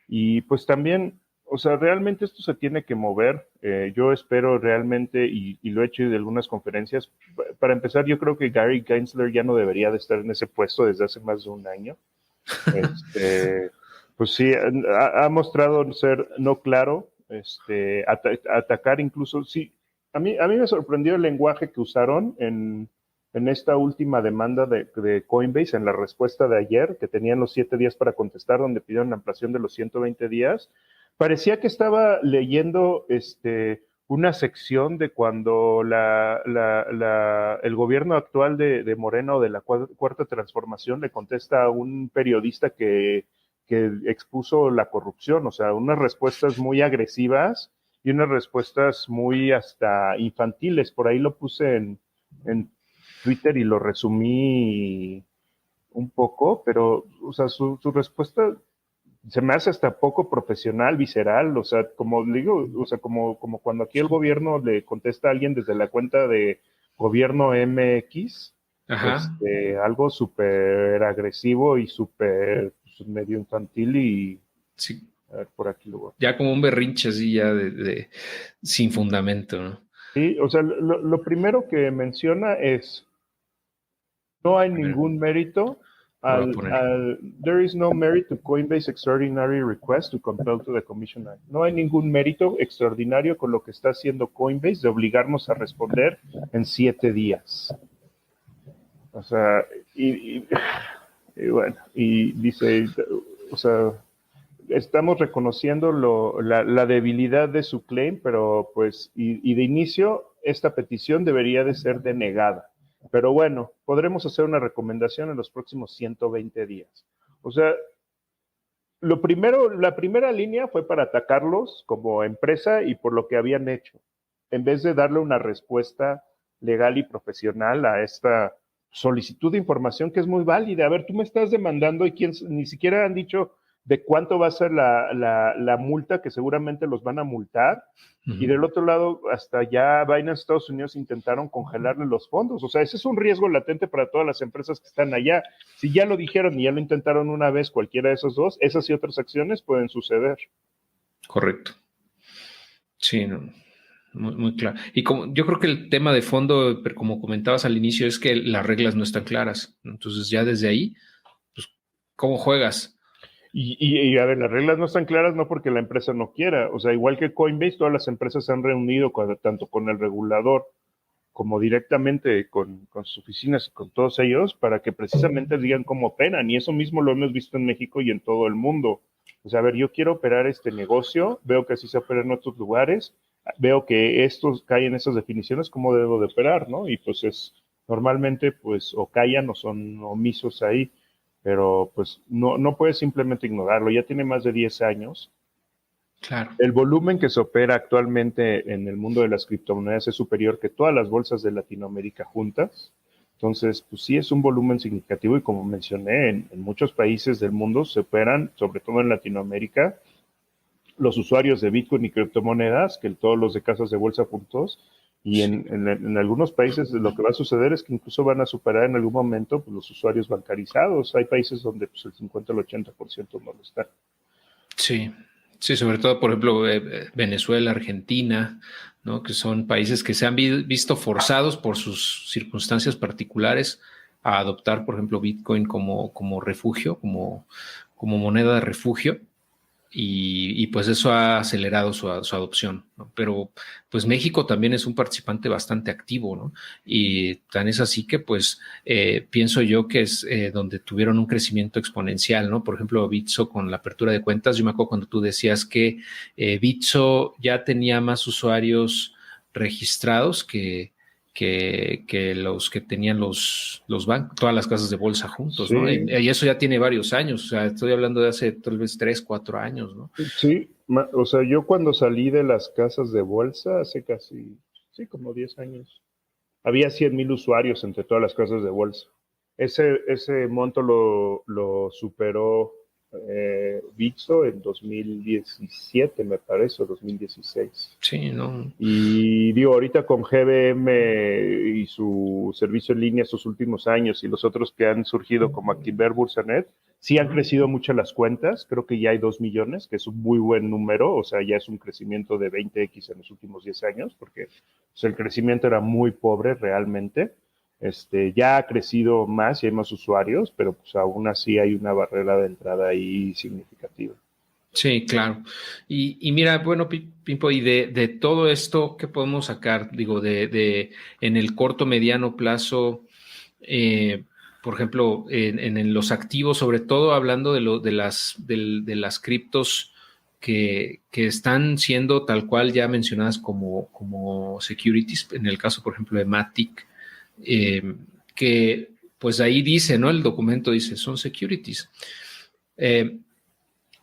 y pues también, o sea, realmente esto se tiene que mover. Yo espero realmente, y lo he hecho de algunas conferencias, para empezar, yo creo que Gary Gensler ya no debería de estar en ese puesto desde hace más de un año. Este, pues sí, ha mostrado ser no claro, atacar incluso, sí, a mí me sorprendió el lenguaje que usaron en esta última demanda de Coinbase, en la respuesta de ayer, que tenían los 7 días para contestar, donde pidieron la ampliación de los 120 días. Parecía que estaba leyendo una sección de cuando el gobierno actual de Morena o de la Cuarta Transformación le contesta a un periodista que expuso la corrupción, o sea, unas respuestas muy agresivas y unas respuestas muy hasta infantiles. Por ahí lo puse en Twitter y lo resumí un poco, pero, o sea, su respuesta se me hace hasta poco profesional, visceral, o sea, como digo, o sea, como cuando aquí el gobierno le contesta a alguien desde la cuenta de gobierno MX, Ajá. algo súper agresivo y súper pues, medio infantil y Sí. a ver, por aquí lo voy. Ya como un berrinche así ya sin fundamento, ¿no? Sí, o sea, lo primero que menciona es no hay A ver, ningún mérito lo voy a poner. there is no merit to Coinbase extraordinary request to compel to the Commission Act. No hay ningún mérito extraordinario con lo que está haciendo Coinbase de obligarnos a responder en 7 días. O sea, y bueno, y dice, o sea, estamos reconociendo la debilidad de su claim, pero pues, y de inicio, esta petición debería de ser denegada. Pero bueno, podremos hacer una recomendación en los próximos 120 días. O sea, lo primero, la primera línea fue para atacarlos como empresa y por lo que habían hecho, en vez de darle una respuesta legal y profesional a esta solicitud de información que es muy válida. A ver, tú me estás demandando y ni siquiera han dicho de cuánto va a ser la multa, que seguramente los van a multar. Y del otro lado, hasta ya Binance Estados Unidos intentaron congelarle los fondos. O sea, ese es un riesgo latente para todas las empresas que están allá. Si ya lo dijeron y ya lo intentaron una vez, cualquiera de esos dos, esas y otras acciones pueden suceder. Correcto. Sí, no, muy claro. Y como yo creo que el tema de fondo, pero como comentabas al inicio, es que las reglas no están claras. Entonces ya desde ahí, pues, ¿cómo juegas? Y a ver, las reglas no están claras no porque la empresa no quiera. O sea, igual que Coinbase, todas las empresas se han reunido tanto con el regulador como directamente con sus oficinas y con todos ellos para que precisamente digan cómo operan. Y eso mismo lo hemos visto en México y en todo el mundo. O sea, a ver, yo quiero operar este negocio, veo que así se opera en otros lugares, veo que estos caen en esas definiciones, cómo debo de operar, ¿no? Y pues normalmente pues o callan o son omisos ahí, pero pues no puedes simplemente ignorarlo. Ya tiene más de 10 años. Claro. El volumen que se opera actualmente en el mundo de las criptomonedas es superior que todas las bolsas de Latinoamérica juntas. Entonces, pues sí es un volumen significativo y como mencioné, en muchos países del mundo se operan, sobre todo en Latinoamérica, los usuarios de Bitcoin y criptomonedas, que todos los de casas de bolsa juntos. Y Sí. en algunos países lo que va a suceder es que incluso van a superar en algún momento pues, los usuarios bancarizados. Hay países donde pues, el 50 o el 80% no lo están. Sí, sí, sobre todo, por ejemplo, Venezuela, Argentina, ¿no? Que son países que se han visto forzados por sus circunstancias particulares a adoptar, por ejemplo, Bitcoin como refugio, como moneda de refugio. Y pues eso ha acelerado su adopción, ¿no? Pero pues México también es un participante bastante activo, ¿no? Y tan es así que pues pienso yo que es donde tuvieron un crecimiento exponencial, ¿no? Por ejemplo, Bitso con la apertura de cuentas, yo me acuerdo cuando tú decías que Bitso ya tenía más usuarios registrados que los que tenían los bancos, todas las casas de bolsa juntos, ¿no? Sí, Y eso ya tiene varios años, o sea, estoy hablando de hace tal vez 3, 4 años, ¿no? sí, o sea, yo cuando salí de las casas de bolsa hace casi, sí, como 10 años, había 100,000 usuarios entre todas las casas de bolsa. Ese monto lo superó Bitso en 2017, me parece, o 2016. Sí, no. Y digo, ahorita con GBM y su servicio en línea estos últimos años y los otros que han surgido como Activer Bursanet, sí han crecido mucho las cuentas. Creo que ya hay 2 millones, que es un muy buen número. O sea, ya es un crecimiento de 20x en los últimos 10 años, porque pues, el crecimiento era muy pobre realmente. Ya ha crecido más y hay más usuarios, pero pues aún así hay una barrera de entrada ahí significativa. Sí, claro. Y mira, bueno, Pimpo, y de todo esto, ¿qué podemos sacar? Digo, en el corto, mediano plazo, eh, por ejemplo, en los activos, sobre todo hablando de las criptos que están siendo tal cual ya mencionadas como securities, en el caso, por ejemplo, de Matic, eh, que pues ahí dice, ¿no? El documento dice, son securities. Eh,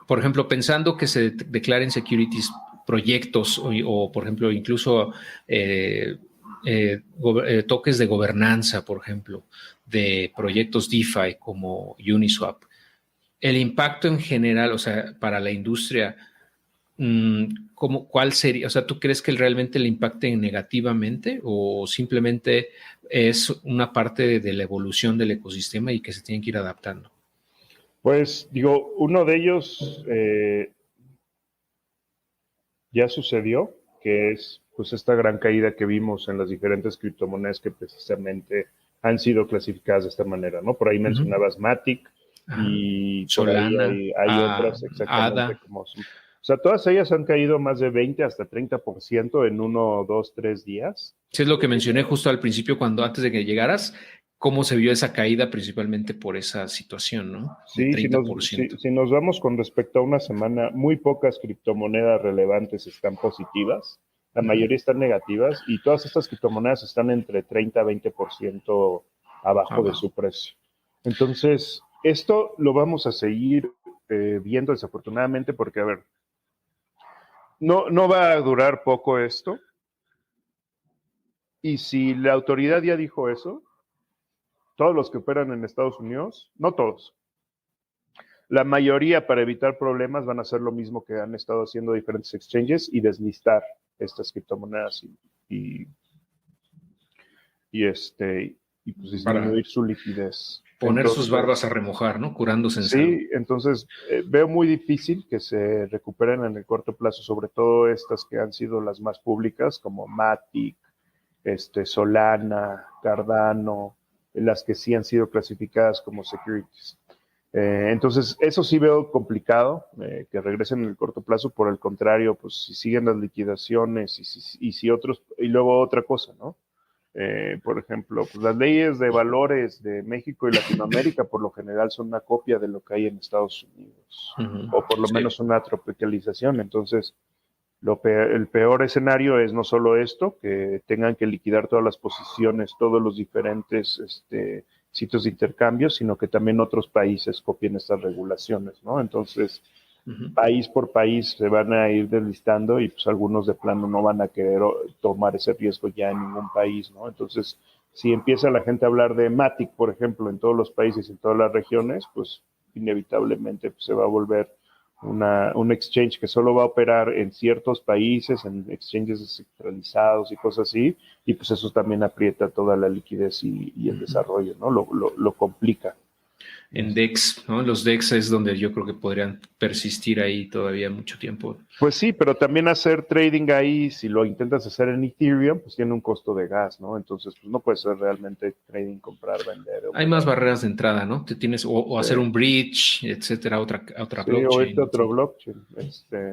por ejemplo, pensando que se declaren securities proyectos o por ejemplo, incluso toques de gobernanza, por ejemplo, de proyectos DeFi como Uniswap. El impacto en general, o sea, para la industria, ¿cuál sería? O sea, ¿tú crees que realmente le impacte negativamente o simplemente es una parte de la evolución del ecosistema y que se tienen que ir adaptando? Pues digo, uno de ellos ya sucedió, que es pues esta gran caída que vimos en las diferentes criptomonedas que precisamente han sido clasificadas de esta manera, ¿no? Por ahí mencionabas Matic Ajá. y por ahí Solana, hay otras exactamente ADA. como son. O sea, todas ellas han caído más de 20 hasta 30% en 1, 2, 3 días. Sí, es lo que mencioné justo al principio, antes de que llegaras, cómo se vio esa caída principalmente por esa situación, ¿no? De Sí, treinta por ciento. si nos vamos con respecto a una semana, muy pocas criptomonedas relevantes están positivas, la mayoría están negativas y todas estas criptomonedas están entre 30 a 20% abajo de Abajo. su precio. Entonces, esto lo vamos a seguir viendo desafortunadamente porque, a ver, no va a durar poco esto y si la autoridad ya dijo eso, todos los que operan en Estados Unidos, no todos, la mayoría, para evitar problemas, van a hacer lo mismo que han estado haciendo diferentes exchanges y deslistar estas criptomonedas y, y pues Para disminuir su liquidez. poner sus barbas Entonces, a remojar, ¿no? Curándose en salud. sí, entonces veo muy difícil que se recuperen en el corto plazo, sobre todo estas que han sido las más públicas, como Matic, Solana, Cardano, las que sí han sido clasificadas como securities. Entonces, eso sí veo complicado, que regresen en el corto plazo. Por el contrario, pues si siguen las liquidaciones y si otros, y luego otra cosa, ¿no? Por ejemplo, pues las leyes de valores de México y Latinoamérica por lo general son una copia de lo que hay en Estados Unidos, o por lo Sí. menos una tropicalización. Entonces, el peor escenario es no solo esto, que tengan que liquidar todas las posiciones, todos los diferentes sitios de intercambio, sino que también otros países copien estas regulaciones, ¿no? Entonces, país por país se van a ir deslistando y pues algunos de plano no van a querer tomar ese riesgo ya en ningún país, ¿no? Entonces, si empieza la gente a hablar de Matic, por ejemplo, en todos los países, en todas las regiones, pues inevitablemente pues, se va a volver un exchange que solo va a operar en ciertos países, en exchanges descentralizados y cosas así, y pues eso también aprieta toda la liquidez y el desarrollo, ¿no? Lo complica. En DEX, ¿no? Los DEX es donde yo creo que podrían persistir ahí todavía mucho tiempo. Pues sí, pero también hacer trading ahí, si lo intentas hacer en Ethereum, pues tiene un costo de gas, ¿no? Entonces, pues no puede ser realmente trading, comprar, vender. Hay más barreras de entrada, ¿no? Te tienes o Sí, hacer un bridge, etcétera, otra sí, o blockchain, otro etcétera. blockchain.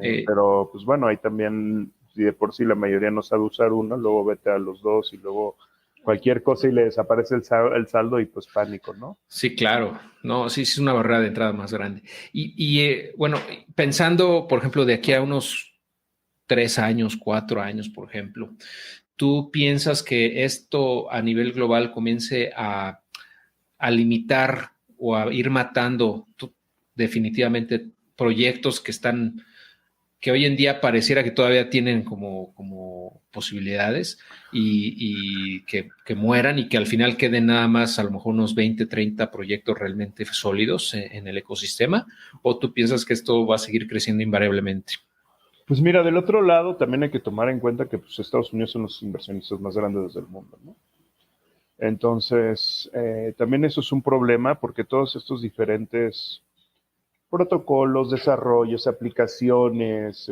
Eh, Pero pues bueno, ahí también, si de por sí la mayoría no sabe usar uno, luego vete a los dos y luego cualquier cosa y le desaparece el saldo y pues pánico, ¿no? sí, claro. No, sí, sí es una barrera de entrada más grande. Bueno, pensando, por ejemplo, de aquí a unos 3 años, 4 años, por ejemplo, ¿tú piensas que esto a nivel global comience a limitar o a ir matando definitivamente proyectos que hoy en día pareciera que todavía tienen como posibilidades y que mueran y que al final queden nada más a lo mejor unos 20, 30 proyectos realmente sólidos en el ecosistema? ¿O tú piensas que esto va a seguir creciendo invariablemente? Pues mira, del otro lado también hay que tomar en cuenta que pues, Estados Unidos son los inversionistas más grandes del mundo, ¿no? Entonces, también eso es un problema porque todos estos diferentes protocolos, desarrollos, aplicaciones,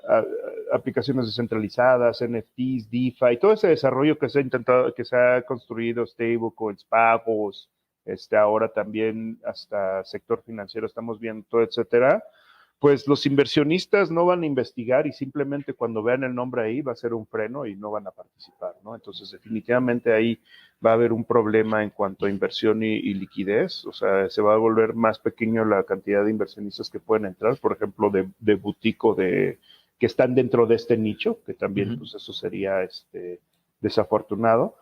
a, aplicaciones descentralizadas, NFTs, DeFi, todo ese desarrollo que se ha intentado, que se ha construido, stablecoins, pagos, ahora también hasta sector financiero estamos viendo todo, etcétera, pues los inversionistas no van a investigar y simplemente cuando vean el nombre ahí va a ser un freno y no van a participar, ¿no? Entonces definitivamente ahí va a haber un problema en cuanto a inversión y liquidez, o sea, se va a volver más pequeño la cantidad de inversionistas que pueden entrar, por ejemplo, de boutique o que están dentro de este nicho, que también pues eso sería desafortunado.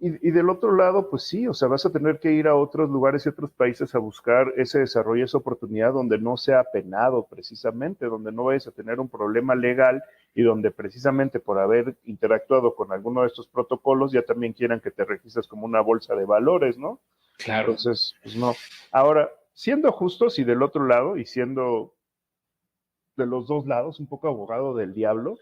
Y del otro lado, pues sí, o sea, vas a tener que ir a otros lugares y otros países a buscar ese desarrollo, esa oportunidad donde no sea penado precisamente, donde no vayas a tener un problema legal y donde precisamente por haber interactuado con alguno de estos protocolos ya también quieran que te registres como una bolsa de valores, ¿no? Claro. Entonces, pues no. Ahora, siendo justos y del otro lado, y siendo de los dos lados, un poco abogado del diablo,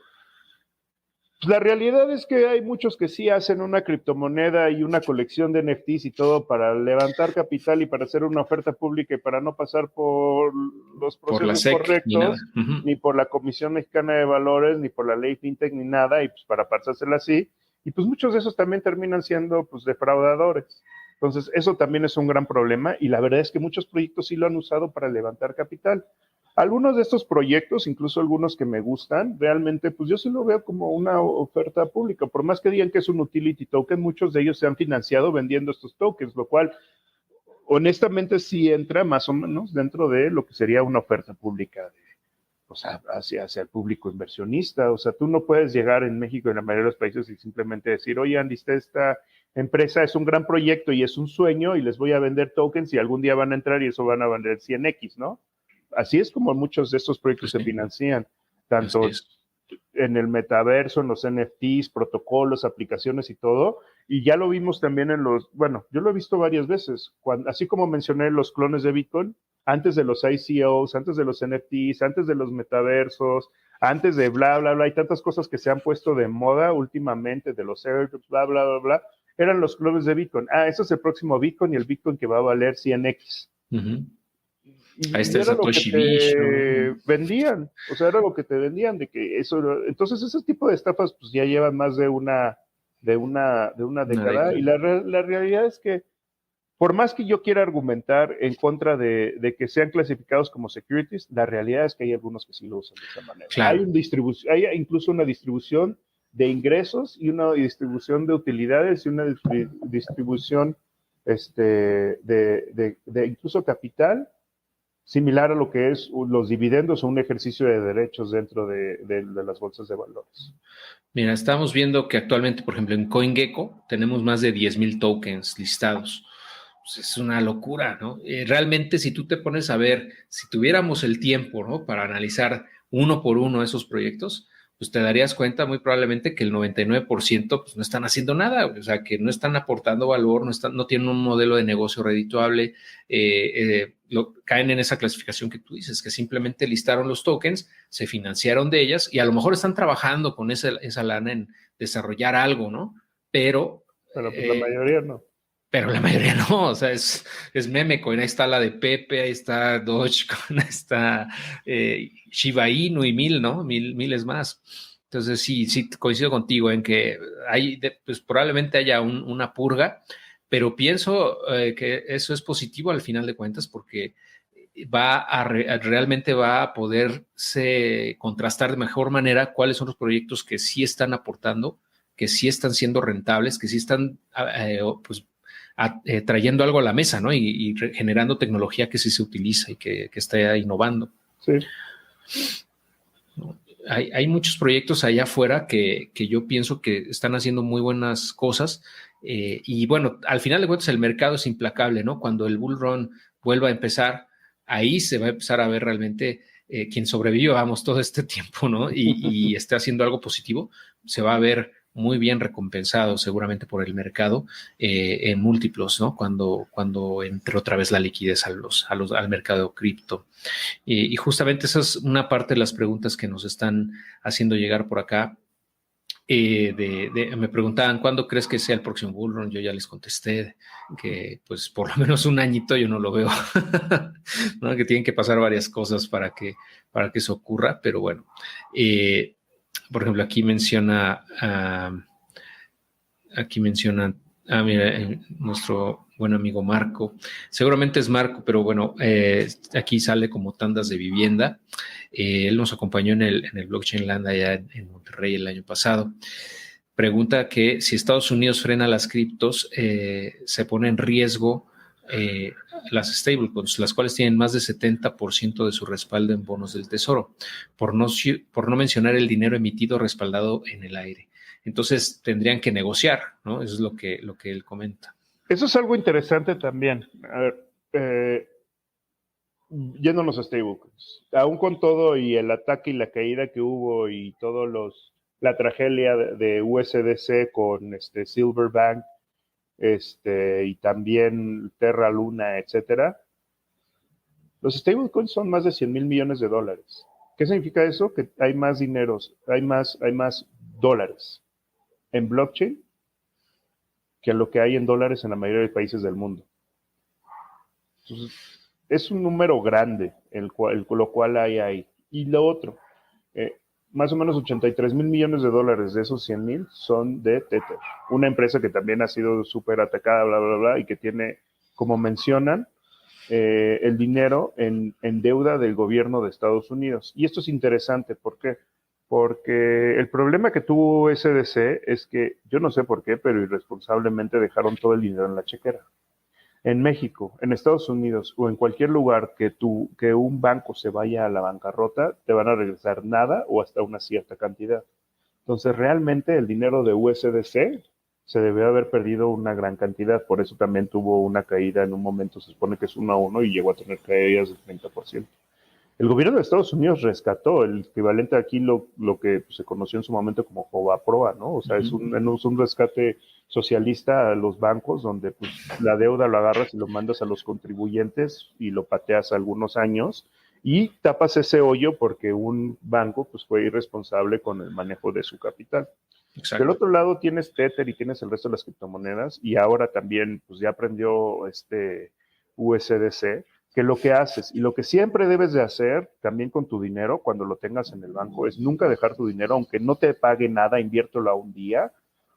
pues la realidad es que hay muchos que sí hacen una criptomoneda y una colección de NFTs y todo para levantar capital y para hacer una oferta pública y para no pasar por los Por la procesos SEC, ni nada. correctos, ni por la Comisión Mexicana de Valores, ni por la ley FinTech, ni nada, y pues para pasársela así. Y pues muchos de esos también terminan siendo pues defraudadores. Entonces, eso también es un gran problema y la verdad es que muchos proyectos sí lo han usado para levantar capital. Algunos de estos proyectos, incluso algunos que me gustan, realmente, pues yo sí lo veo como una oferta pública. Por más que digan que es un utility token, muchos de ellos se han financiado vendiendo estos tokens, lo cual honestamente sí entra más o menos dentro de lo que sería una oferta pública o sea, hacia el público inversionista. O sea, tú no puedes llegar en México y en la mayoría de los países y simplemente decir, oye, Andy, esta empresa es un gran proyecto y es un sueño y les voy a vender tokens y algún día van a entrar y eso van a vender 100x, ¿no? Así es como muchos de estos proyectos se financian, tanto en el metaverso, en los NFTs, protocolos, aplicaciones y todo. Y ya lo vimos también bueno, yo lo he visto varias veces, así como mencioné los clones de Bitcoin, antes de los ICOs, antes de los NFTs, antes de los metaversos, antes de bla, bla, bla, hay tantas cosas que se han puesto de moda últimamente, de los airdrops, bla, bla, bla, bla, eran los clones de Bitcoin. Ese es el próximo Bitcoin y el Bitcoin que va a valer 100x. Ahí está el Era lo que Satoshi te ¿no? vendían, o sea, era lo que te vendían de que eso, entonces ese tipo de estafas pues ya llevan más de una década y la realidad es que por más que yo quiera argumentar en contra de que sean clasificados como securities, la realidad es que hay algunos que sí lo usan de esa manera. Claro. Hay incluso una distribución de ingresos y una distribución de utilidades y una distribución de incluso capital similar a lo que es los dividendos o un ejercicio de derechos dentro de las bolsas de valores. Mira, estamos viendo que actualmente, por ejemplo, en CoinGecko tenemos más de 10,000 tokens listados. Pues es una locura, ¿no? Realmente, si tú te pones a ver, si tuviéramos el tiempo, ¿no? Para analizar uno por uno esos proyectos, pues te darías cuenta muy probablemente que el 99% pues no están haciendo nada, o sea, que no están aportando valor, no tienen un modelo de negocio redituable, caen en esa clasificación que tú dices, que simplemente listaron los tokens, se financiaron de ellas y a lo mejor están trabajando con esa lana en desarrollar algo, ¿no? Pero pues la mayoría no. Pero la mayoría no, o sea, es memecoin, ahí está la de Pepe, ahí está Dogecoin, ahí está Shiba Inu y miles más. Entonces sí, coincido contigo en que pues probablemente haya una purga, pero pienso que eso es positivo al final de cuentas porque realmente va a poderse contrastar de mejor manera cuáles son los proyectos que sí están aportando, que sí están siendo rentables, que sí están pues trayendo algo a la mesa, ¿no? Y generando tecnología que sí se utiliza y que está innovando. Sí. ¿No? Hay muchos proyectos allá afuera que yo pienso que están haciendo muy buenas cosas y bueno, al final de cuentas el mercado es implacable, ¿no? Cuando el bull run vuelva a empezar, ahí se va a empezar a ver realmente quien sobrevivió, vamos, todo este tiempo, ¿no? Y esté haciendo algo positivo, se va a ver muy bien recompensado seguramente por el mercado en múltiplos, ¿no? Cuando entre otra vez la liquidez al mercado cripto. Y justamente esa es una parte de las preguntas que nos están haciendo llegar por acá. Me preguntaban ¿cuándo crees que sea el próximo bull run? Yo ya les contesté que pues por lo menos un añito yo no lo veo, ¿no? Que tienen que pasar varias cosas para que eso ocurra, pero bueno, por ejemplo aquí mencionan, mira, nuestro buen amigo Marco, seguramente es Marco, pero bueno, aquí sale como tandas de vivienda. Él nos acompañó en el Blockchain Land allá en Monterrey el año pasado. Pregunta que si Estados Unidos frena las criptos, se pone en riesgo las stablecoins, las cuales tienen más de 70% de su respaldo en bonos del tesoro, por no mencionar el dinero emitido respaldado en el aire. Entonces tendrían que negociar, ¿no? Eso es lo que él comenta. Eso es algo interesante también. A ver, yéndonos a stablecoins, aún con todo y el ataque y la caída que hubo y la tragedia de USDC con Silverbank, y también Terra Luna, etcétera, los stablecoins son más de 100 mil millones de dólares. ¿Qué significa eso? Que hay más dineros, hay más dólares en blockchain que lo que hay en dólares en la mayoría de países del mundo. Entonces, es un número grande lo cual hay ahí. Y lo otro, más o menos 83 mil millones de dólares de esos 100 mil son de Tether, una empresa que también ha sido súper atacada, bla, bla, bla, y que tiene, como mencionan, el dinero en deuda del gobierno de Estados Unidos. Y esto es interesante, ¿por qué? Porque el problema que tuvo SDC es que, yo no sé por qué, pero irresponsablemente dejaron todo el dinero en la chequera. En México, en Estados Unidos o en cualquier lugar que un banco se vaya a la bancarrota, te van a regresar nada o hasta una cierta cantidad. Entonces, realmente el dinero de USDC se debe haber perdido una gran cantidad. Por eso también tuvo una caída en un momento, se supone que es 1-1 y llegó a tener caídas del 30%. El gobierno de Estados Unidos rescató el equivalente aquí lo que se conoció en su momento como Fobaproa, ¿no? O sea, es un rescate socialista a los bancos donde pues, la deuda lo agarras y lo mandas a los contribuyentes y lo pateas algunos años y tapas ese hoyo porque un banco pues, fue irresponsable con el manejo de su capital. Exacto. Del otro lado tienes Tether y tienes el resto de las criptomonedas y ahora también pues ya aprendió USDC, que lo que haces y lo que siempre debes de hacer también con tu dinero cuando lo tengas en el banco es nunca dejar tu dinero, aunque no te pague nada, inviértelo a un día,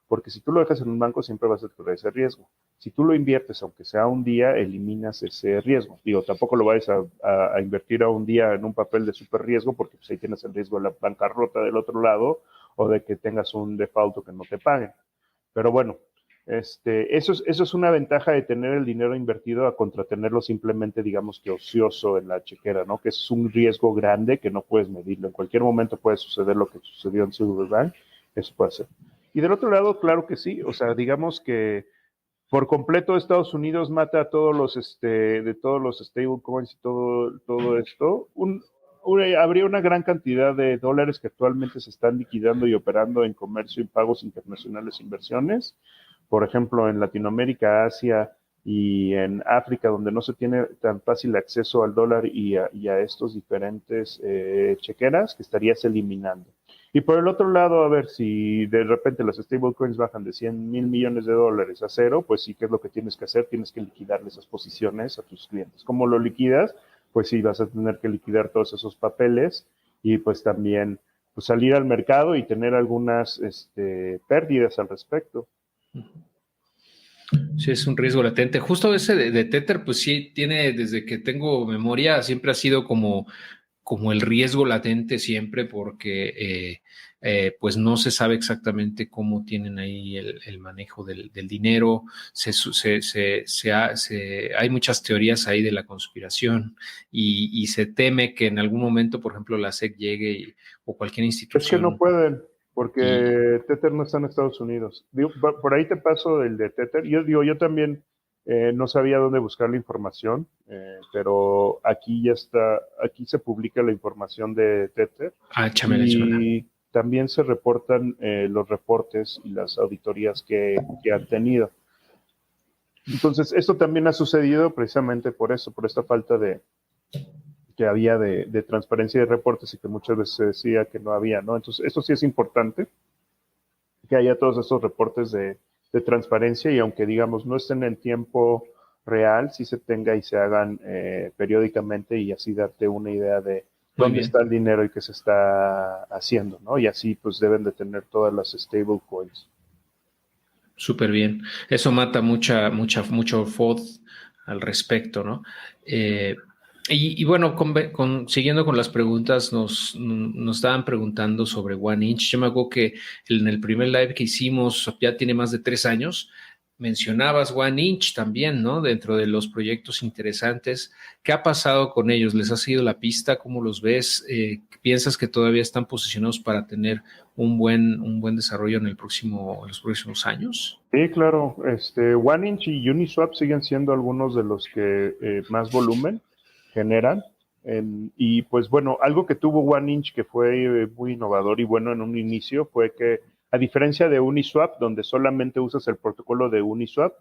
porque si tú lo dejas en un banco siempre vas a tener ese riesgo. Si tú lo inviertes, aunque sea un día, eliminas ese riesgo. Digo, tampoco lo vayas a invertir a un día en un papel de súper riesgo, porque pues, ahí tienes el riesgo de la bancarrota del otro lado o de que tengas un default o que no te paguen. Pero bueno, eso es una ventaja de tener el dinero invertido a contra tenerlo simplemente, digamos que ocioso en la chequera, ¿no? Que es un riesgo grande que no puedes medirlo. En cualquier momento puede suceder lo que sucedió en Silverbank, eso puede ser. Y del otro lado, claro que sí, o sea, digamos que por completo Estados Unidos mata a todos los, de todos los stablecoins y todo esto, habría una gran cantidad de dólares que actualmente se están liquidando y operando en comercio y pagos internacionales e inversiones. Por ejemplo, en Latinoamérica, Asia y en África, donde no se tiene tan fácil acceso al dólar y a estos diferentes chequeras, que estarías eliminando. Y por el otro lado, a ver, si de repente las stablecoins bajan de 100 mil millones de dólares a cero, pues sí, ¿qué es lo que tienes que hacer? Tienes que liquidarle esas posiciones a tus clientes. ¿Cómo lo liquidas? Pues sí, vas a tener que liquidar todos esos papeles y pues también pues, salir al mercado y tener algunas pérdidas al respecto. Sí, es un riesgo latente. Justo ese de Tether, pues sí, tiene, desde que tengo memoria, siempre ha sido como el riesgo latente siempre, porque pues no se sabe exactamente cómo tienen ahí el manejo del dinero. Hay muchas teorías ahí de la conspiración y se teme que en algún momento, por ejemplo, la SEC llegue o cualquier institución. Es que no pueden, porque Tether no está en Estados Unidos. Digo, por ahí te paso el de Tether. Yo también no sabía dónde buscar la información, pero aquí ya está, aquí se publica la información de Tether. Y también se reportan los reportes y las auditorías que han tenido. Entonces, esto también ha sucedido precisamente por eso, por esta falta que había de transparencia de reportes y que muchas veces se decía que no había, ¿no? Entonces, esto sí es importante, que haya todos estos reportes de transparencia y aunque, digamos, no estén en tiempo real, sí se tenga y se hagan periódicamente y así darte una idea de dónde está el dinero y qué se está haciendo, ¿no? Y así, pues, deben de tener todas las stablecoins. Súper bien. Eso mata mucho FOD al respecto, ¿no? Y bueno, siguiendo con las preguntas, nos estaban preguntando sobre One Inch. Yo me acuerdo que en el primer live que hicimos, ya tiene más de 3 años, mencionabas One Inch también, ¿no? Dentro de los proyectos interesantes. ¿Qué ha pasado con ellos? ¿Les ha seguido la pista? ¿Cómo los ves? ¿Piensas que todavía están posicionados para tener un buen desarrollo en los próximos años? Sí, claro. One Inch y Uniswap siguen siendo algunos de los que más volumen generan. Y pues bueno, algo que tuvo OneInch que fue muy innovador y bueno en un inicio fue que, a diferencia de Uniswap, donde solamente usas el protocolo de Uniswap,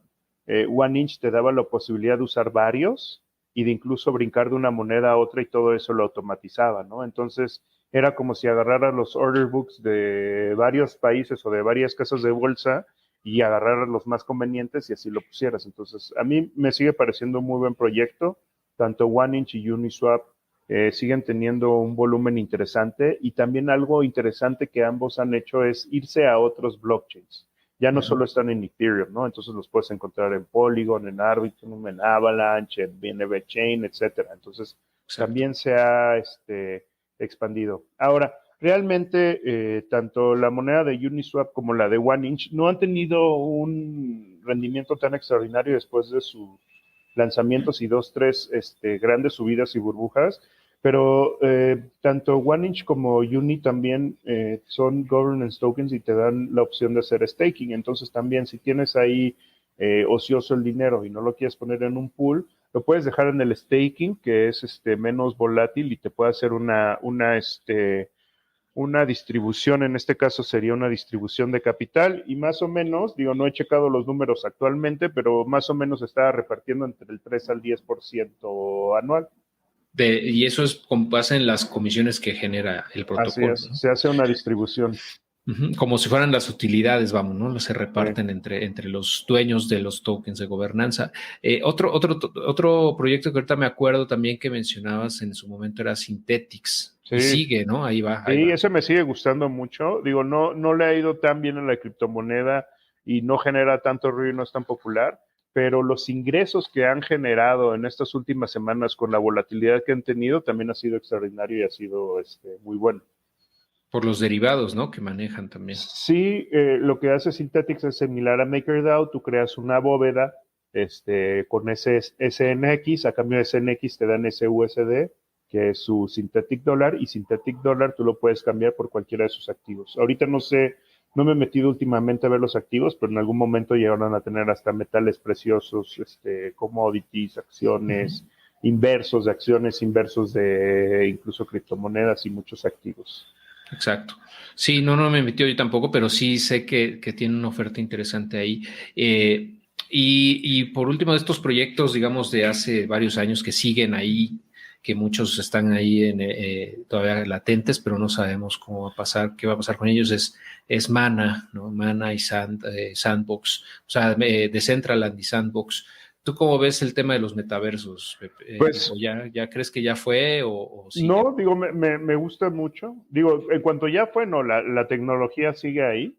OneInch te daba la posibilidad de usar varios y de incluso brincar de una moneda a otra y todo eso lo automatizaba, ¿no? Entonces era como si agarraras los order books de varios países o de varias casas de bolsa y agarraras los más convenientes y así lo pusieras. Entonces a mí me sigue pareciendo un muy buen proyecto. Tanto OneInch y Uniswap siguen teniendo un volumen interesante y también algo interesante que ambos han hecho es irse a otros blockchains. Ya no solo están en Ethereum, ¿no? Entonces los puedes encontrar en Polygon, en Arbitrum, en Avalanche, en BNB Chain, etcétera. Entonces Exacto. también se ha expandido. Ahora, realmente tanto la moneda de Uniswap como la de OneInch no han tenido un rendimiento tan extraordinario después de sus lanzamientos y dos, tres grandes subidas y burbujas, pero tanto OneInch como Uni también son governance tokens y te dan la opción de hacer staking. Entonces también si tienes ahí ocioso el dinero y no lo quieres poner en un pool, lo puedes dejar en el staking, que es menos volátil y te puede hacer una distribución, en este caso sería una distribución de capital y más o menos, digo, no he checado los números actualmente, pero más o menos está repartiendo entre el 3 al 10% anual. Y eso es con base en las comisiones que genera el Así protocolo, es, ¿no? se hace una distribución. Ujú, como si fueran las utilidades, vamos, ¿no? Se Sí, reparten entre los dueños de los tokens de gobernanza. Otro proyecto que ahorita me acuerdo también que mencionabas en su momento era Synthetix. Y sí, sigue, ¿no? Ahí va, ahí sí, va. ese me sigue gustando mucho. Digo, no le ha ido tan bien en la criptomoneda y no genera tanto ruido y no es tan popular, pero los ingresos que han generado en estas últimas semanas con la volatilidad que han tenido también ha sido extraordinario y ha sido muy bueno. Por los derivados, ¿no? Que manejan también. Sí, lo que hace Synthetix es similar a MakerDAO. Tú creas una bóveda con ese SNX, a cambio de SNX te dan SUSD, que es su Synthetic Dollar, y Synthetic Dollar tú lo puedes cambiar por cualquiera de sus activos. Ahorita no sé, no me he metido últimamente a ver los activos, pero en algún momento llegaron a tener hasta metales preciosos, commodities, acciones, inversos de acciones, inversos de incluso criptomonedas y muchos activos. Exacto. Sí, no me metió yo tampoco, pero sí sé que tiene una oferta interesante ahí. Y por último, de estos proyectos, digamos, de hace varios años que siguen ahí, que muchos están ahí todavía latentes, pero no sabemos cómo va a pasar, qué va a pasar con ellos, es Mana, ¿no? Mana y Sandbox, o sea, Decentraland y Sandbox. ¿Tú cómo ves el tema de los metaversos, Pepe? Pues Digo, ¿ya crees que ya fue o sigue? no, digo, me gusta mucho. Digo, en cuanto ya fue, no, la tecnología sigue ahí.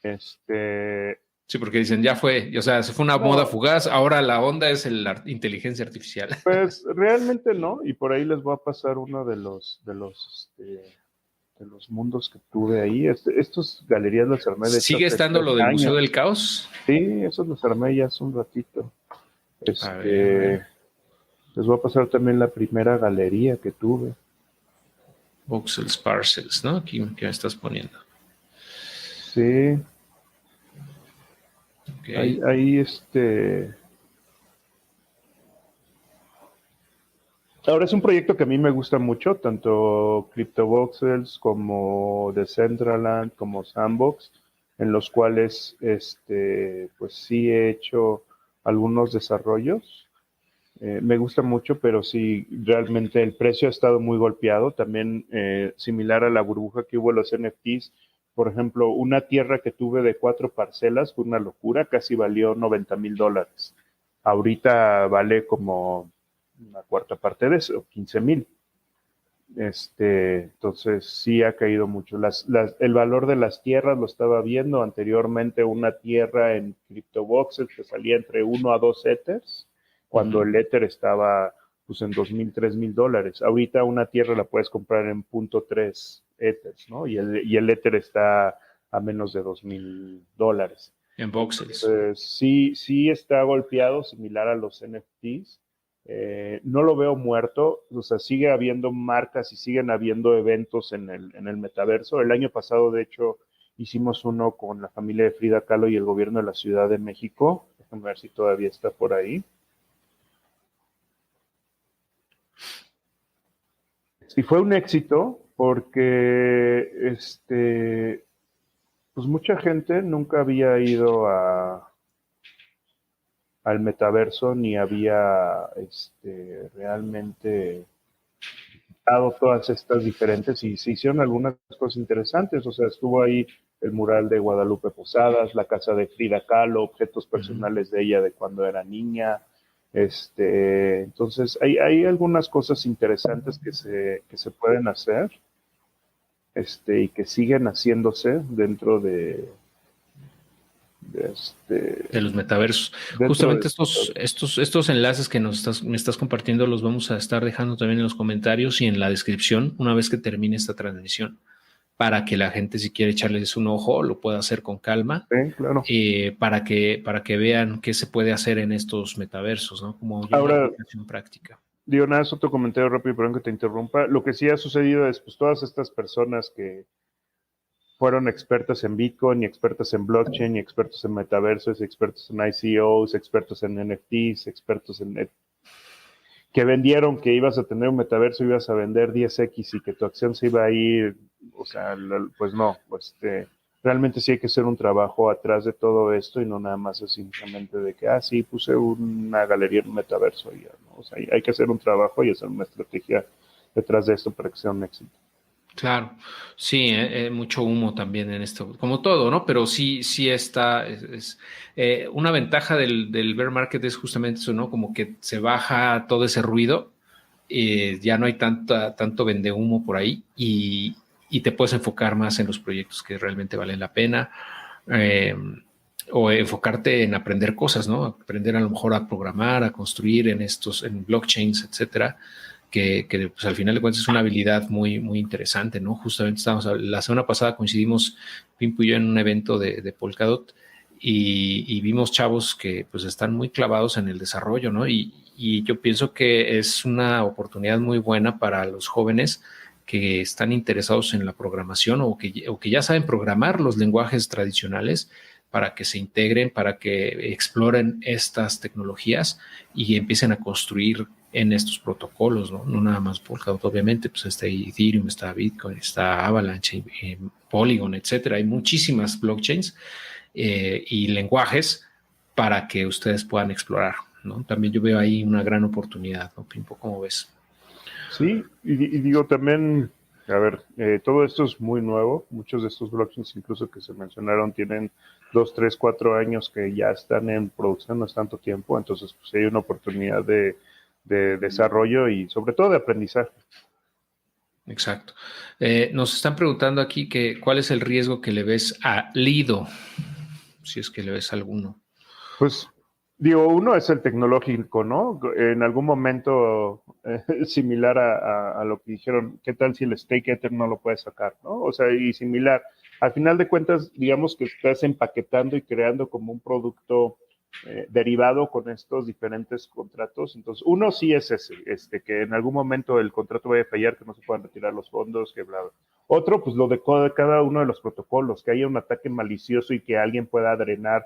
Este, Sí, porque dicen, ya fue, o sea, se fue una moda no, fugaz, ahora la onda es la inteligencia artificial. pues realmente no, y por ahí les voy a pasar uno de los mundos que tuve ahí. Estos galerías los armé de hecho ¿Sigue hace estando lo 3 del Museo del años. Caos? Sí, esos los armé ya hace un ratito. A ver, Les voy a pasar también la primera galería que tuve. Voxels Parcels, ¿no? Aquí, ¿qué me estás poniendo? Sí, Ok. ahí Ahora es un proyecto que a mí me gusta mucho, tanto CryptoVoxels como Decentraland como Sandbox, en los cuales pues sí he hecho algunos desarrollos. Me gusta mucho, pero sí, realmente el precio ha estado muy golpeado. También similar a la burbuja que hubo en los NFTs. Por ejemplo, una tierra que tuve de 4 parcelas fue una locura, casi valió $90,000. Ahorita vale como una cuarta parte de eso, 15,000. Entonces sí ha caído mucho. El valor de las tierras lo estaba viendo anteriormente, una tierra en CryptoVoxels que salía entre 1 a 2 Ethers, cuando Ujú. el Ether estaba pues en 2,000, $3,000. Ahorita una tierra la puedes comprar en .3 Ethers, ¿no? Y el Ether está a menos de $2,000. En Voxels. Entonces, sí está golpeado, similar a los NFTs. No lo veo muerto, o sea, sigue habiendo marcas y siguen habiendo eventos en el metaverso. El año pasado, de hecho, hicimos uno con la familia de Frida Kahlo y el gobierno de la Ciudad de México. Déjame ver si todavía está por ahí. Y fue un éxito porque pues mucha gente nunca había ido al metaverso ni había realmente dado todas estas diferentes y se hicieron algunas cosas interesantes. O sea, estuvo ahí el mural de Guadalupe Posadas, la casa de Frida Kahlo, objetos personales de ella de cuando era niña. Entonces, hay algunas cosas interesantes que se pueden hacer y que siguen haciéndose dentro de De los metaversos. dentro Justamente de estos enlaces que me estás compartiendo los vamos a estar dejando también en los comentarios y en la descripción una vez que termine esta transmisión, para que la gente, si quiere echarles un ojo, lo pueda hacer con calma, sí, claro. para que vean qué se puede hacer en estos metaversos, ¿no? Como ya una Ahora, aplicación práctica. digo, nada, es otro comentario rápido, perdón que te interrumpa. Lo que sí ha sucedido es, pues, todas estas personas que fueron expertas en Bitcoin, y expertas en blockchain, y expertos en metaversos, y expertos en ICOs, expertos en NFTs, expertos en que vendieron que ibas a tener un metaverso, ibas a vender 10x y que tu acción se iba a ir, o sea, pues no, realmente sí hay que hacer un trabajo atrás de todo esto y no nada más es simplemente de que, sí, puse una galería en un metaverso y ya, ¿no? O sea, hay que hacer un trabajo y hacer una estrategia detrás de esto para que sea un éxito. Claro, sí, mucho humo también en esto, como todo, ¿no? Pero sí está, una ventaja del bear market es justamente eso, ¿no? Como que se baja todo ese ruido, ya no hay tanto vende humo por ahí y te puedes enfocar más en los proyectos que realmente valen la pena, eh, o enfocarte en aprender cosas, ¿no? Aprender a lo mejor a programar, a construir en blockchains, etcétera, que pues al final de cuentas es una habilidad muy interesante, ¿no? Justamente la semana pasada coincidimos Pimpo y yo en un evento de Polkadot y vimos chavos que pues están muy clavados en el desarrollo, ¿no? Y yo pienso que es una oportunidad muy buena para los jóvenes que están interesados en la programación o que ya saben programar los lenguajes tradicionales para que se integren, para que exploren estas tecnologías y empiecen a construir en estos protocolos, ¿no? No nada más Polkadot, obviamente, pues está Ethereum, está Bitcoin, está Avalanche, Polygon, etcétera. Hay muchísimas blockchains y lenguajes para que ustedes puedan explorar, ¿no? También yo veo ahí una gran oportunidad, ¿no, Pimpo? ¿Cómo ves? Sí, y digo también, a ver, todo esto es muy nuevo. Muchos de estos blockchains, incluso que se mencionaron, tienen 2, 3, 4 años que ya están en producción, no es tanto tiempo. Entonces, pues hay una oportunidad de desarrollo y sobre todo de aprendizaje. Exacto. Nos están preguntando aquí que cuál es el riesgo que le ves a Lido, si es que le ves alguno. Pues digo, uno es el tecnológico, ¿no? En algún momento similar a lo que dijeron, ¿qué tal si el Stake Ether no lo puedes sacar, ¿no? O sea, y similar. Al final de cuentas, digamos que estás empaquetando y creando como un producto derivado con estos diferentes contratos. Entonces, uno sí es ese, que en algún momento el contrato vaya a fallar, que no se puedan retirar los fondos, que bla, bla. Otro, pues lo de cada uno de los protocolos, que haya un ataque malicioso y que alguien pueda drenar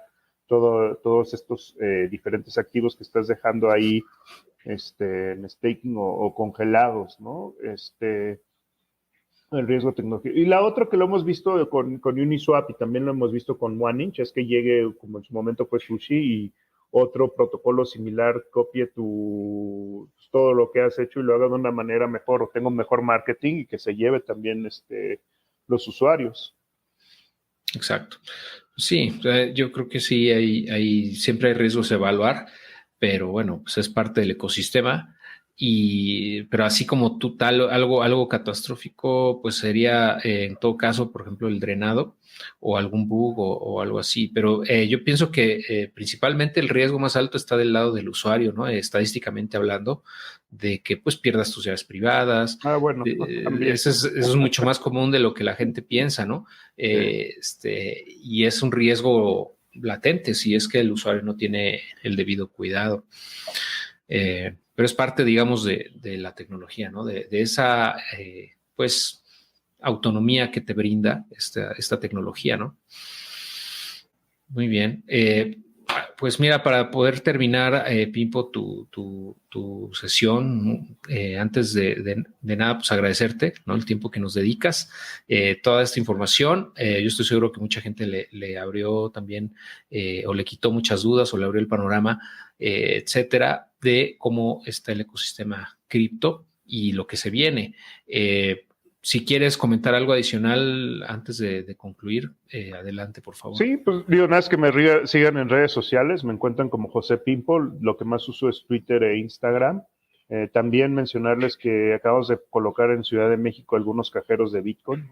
todos estos diferentes activos que estás dejando ahí en staking o congelados, ¿no? El riesgo tecnológico. Y la otra que lo hemos visto con Uniswap y también lo hemos visto con OneInch es que llegue, como en su momento fue Sushi, y otro protocolo similar copie todo lo que has hecho y lo haga de una manera mejor o tenga un mejor marketing y que se lleve también los usuarios. Exacto. Sí, yo creo que sí, siempre hay riesgos de evaluar, pero bueno, pues es parte del ecosistema. Pero así como tú algo catastrófico, pues sería en todo caso, por ejemplo, el drenado o algún bug o algo así. Pero yo pienso que principalmente el riesgo más alto está del lado del usuario, ¿no? Estadísticamente hablando, de que pues pierdas tus llaves privadas. Bueno, también. Eso es mucho más común de lo que la gente piensa, ¿no? Sí. Y es un riesgo latente si es que el usuario no tiene el debido cuidado. Pero es parte, digamos, de la tecnología, ¿no? De esa, pues, autonomía que te brinda esta tecnología, ¿no? Muy bien. Pues mira, para poder terminar, Pimpo, tu sesión, antes de nada, pues agradecerte, ¿no? El tiempo que nos dedicas, toda esta información. Yo estoy seguro que mucha gente le abrió también o le quitó muchas dudas o le abrió el panorama, etcétera, de cómo está el ecosistema cripto y lo que se viene. Si quieres comentar algo adicional antes de concluir, adelante, por favor. Sí, pues digo, nada, es que sigan en redes sociales, me encuentran como José Pimpo, lo que más uso es Twitter e Instagram. También mencionarles que acabamos de colocar en Ciudad de México algunos cajeros de Bitcoin.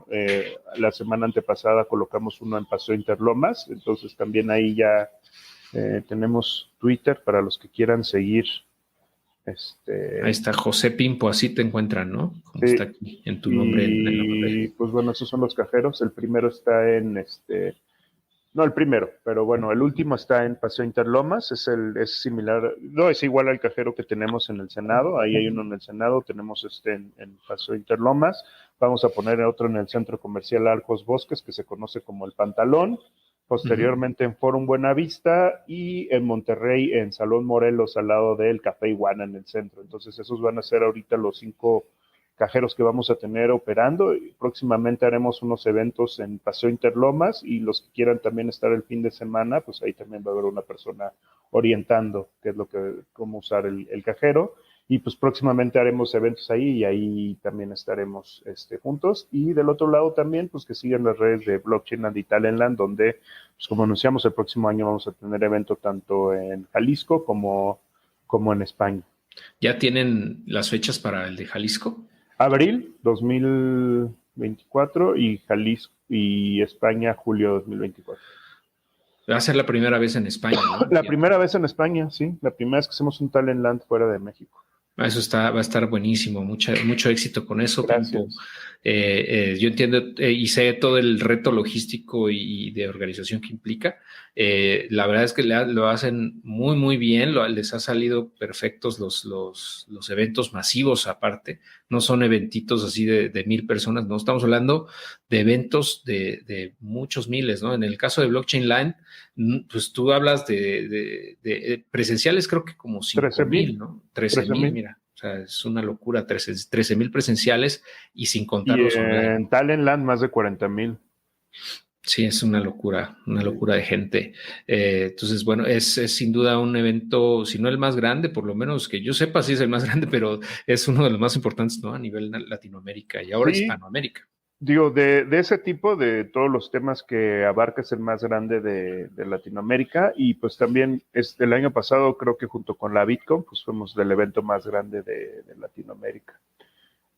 La semana antepasada colocamos uno en Paseo Interlomas, entonces también ahí ya tenemos Twitter para los que quieran seguir. Ahí está José Pimpo, así te encuentran, ¿no? Como Sí, está aquí en tu nombre en la y pues bueno, esos son los cajeros. El primero está en no el primero, pero bueno, el último está en Paseo Interlomas, es similar, no es igual al cajero que tenemos en el Senado, ahí hay uno en el Senado, tenemos en Paseo Interlomas, vamos a poner otro en el Centro Comercial Arcos Bosques, que se conoce como el Pantalón, posteriormente en Forum Buenavista y en Monterrey en Salón Morelos al lado del Café Iguana en el centro. Entonces esos van a ser ahorita los 5 cajeros que vamos a tener operando. Próximamente haremos unos eventos en Paseo Interlomas y los que quieran también estar el fin de semana, pues ahí también va a haber una persona orientando cómo usar el cajero. Y pues próximamente haremos eventos ahí y ahí también estaremos juntos. Y del otro lado también, pues que sigan las redes de Blockchain and Talentland, donde, pues como anunciamos, el próximo año vamos a tener evento tanto en Jalisco como en España. ¿Ya tienen las fechas para el de Jalisco? Abril 2024 y Jalisco y España julio 2024. Va a ser la primera vez en España, ¿no? La primera vez en España, sí. La primera vez que hacemos un Talentland fuera de México. Eso va a estar buenísimo, mucho éxito con eso, Pimpo. Yo entiendo y sé todo el reto logístico y de organización que implica. La verdad es que lo hacen muy, muy bien, les ha salido perfectos los eventos masivos aparte, no son eventitos así de 1,000 personas, no, estamos hablando de eventos de muchos miles, ¿no? En el caso de Blockchain Land, pues tú hablas de presenciales, creo que como 5,000, ¿no? 13,000, mira, o sea, es una locura, 13,000 presenciales y sin contar los online. En Talentland más de 40,000. Sí, es una locura de gente. Entonces, bueno, es sin duda un evento, si no el más grande, por lo menos que yo sepa, sí es el más grande, pero es uno de los más importantes, ¿no? A nivel Latinoamérica y ahora sí, Hispanoamérica. Digo, de ese tipo, de todos los temas que abarca, es el más grande de Latinoamérica y pues también el año pasado creo que junto con la Bitcoin pues fuimos del evento más grande de Latinoamérica.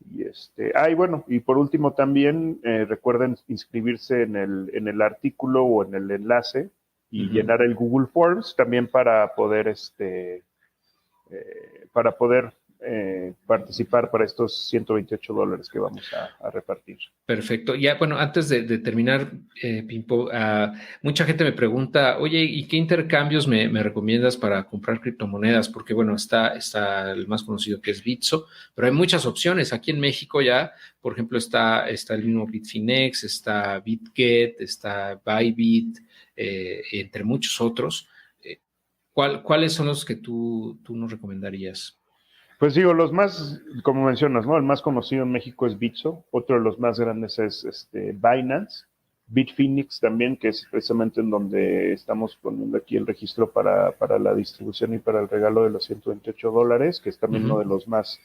Y bueno, y por último también recuerden inscribirse en el artículo o en el enlace y llenar el Google Forms también para poder participar para estos $128 que vamos a repartir. Perfecto. Ya, bueno, antes de terminar, Pimpo, mucha gente me pregunta, oye, ¿y qué intercambios me recomiendas para comprar criptomonedas? Porque, bueno, está el más conocido que es Bitso, pero hay muchas opciones. Aquí en México ya, por ejemplo, está el mismo Bitfinex, está BitGet, está Bybit, entre muchos otros. ¿Cuáles son los que tú nos recomendarías? Pues digo, los más, como mencionas, ¿no? El más conocido en México es Bitso, otro de los más grandes es Binance, Bitfinex también, que es precisamente en donde estamos poniendo aquí el registro para la distribución y para el regalo de los $128, que es también uno de los más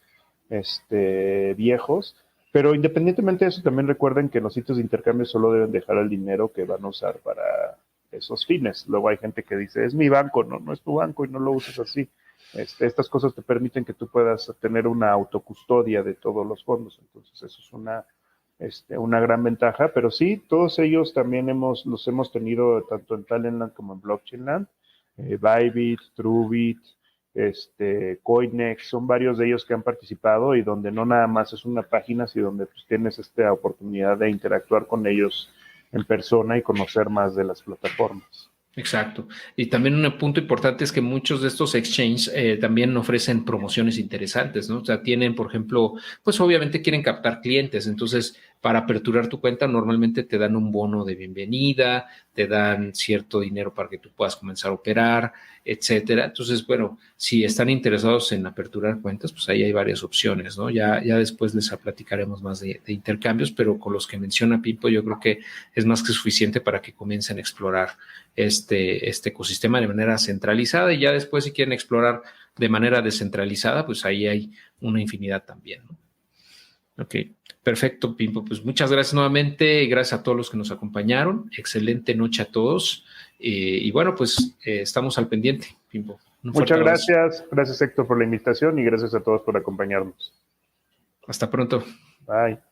viejos. Pero independientemente de eso, también recuerden que los sitios de intercambio solo deben dejar el dinero que van a usar para esos fines. Luego hay gente que dice, es mi banco, no es tu banco y no lo uses así. Estas cosas te permiten que tú puedas tener una autocustodia de todos los fondos, entonces eso es una gran ventaja, pero sí, todos ellos también los hemos tenido tanto en Talentland como en Blockchainland, Bybit, Truebit, Coinex, son varios de ellos que han participado y donde no nada más es una página, sino donde pues, tienes esta oportunidad de interactuar con ellos en persona y conocer más de las plataformas. Exacto. Y también un punto importante es que muchos de estos exchanges también ofrecen promociones interesantes, ¿no? O sea, tienen, por ejemplo, pues obviamente quieren captar clientes, entonces para aperturar tu cuenta normalmente te dan un bono de bienvenida, te dan cierto dinero para que tú puedas comenzar a operar, etcétera. Entonces, bueno, si están interesados en aperturar cuentas, pues ahí hay varias opciones, ¿no? Ya después les platicaremos más de intercambios, pero con los que menciona Pimpo, yo creo que es más que suficiente para que comiencen a explorar este ecosistema de manera centralizada, y ya después si quieren explorar de manera descentralizada, pues ahí hay una infinidad también, ¿no? Ok, perfecto, Pimpo. Pues muchas gracias nuevamente y gracias a todos los que nos acompañaron. Excelente noche a todos. Y bueno, pues estamos al pendiente, Pimpo. Un fuerte Muchas abrazo. gracias. Gracias, Héctor, por la invitación y gracias a todos por acompañarnos. Hasta pronto. Bye.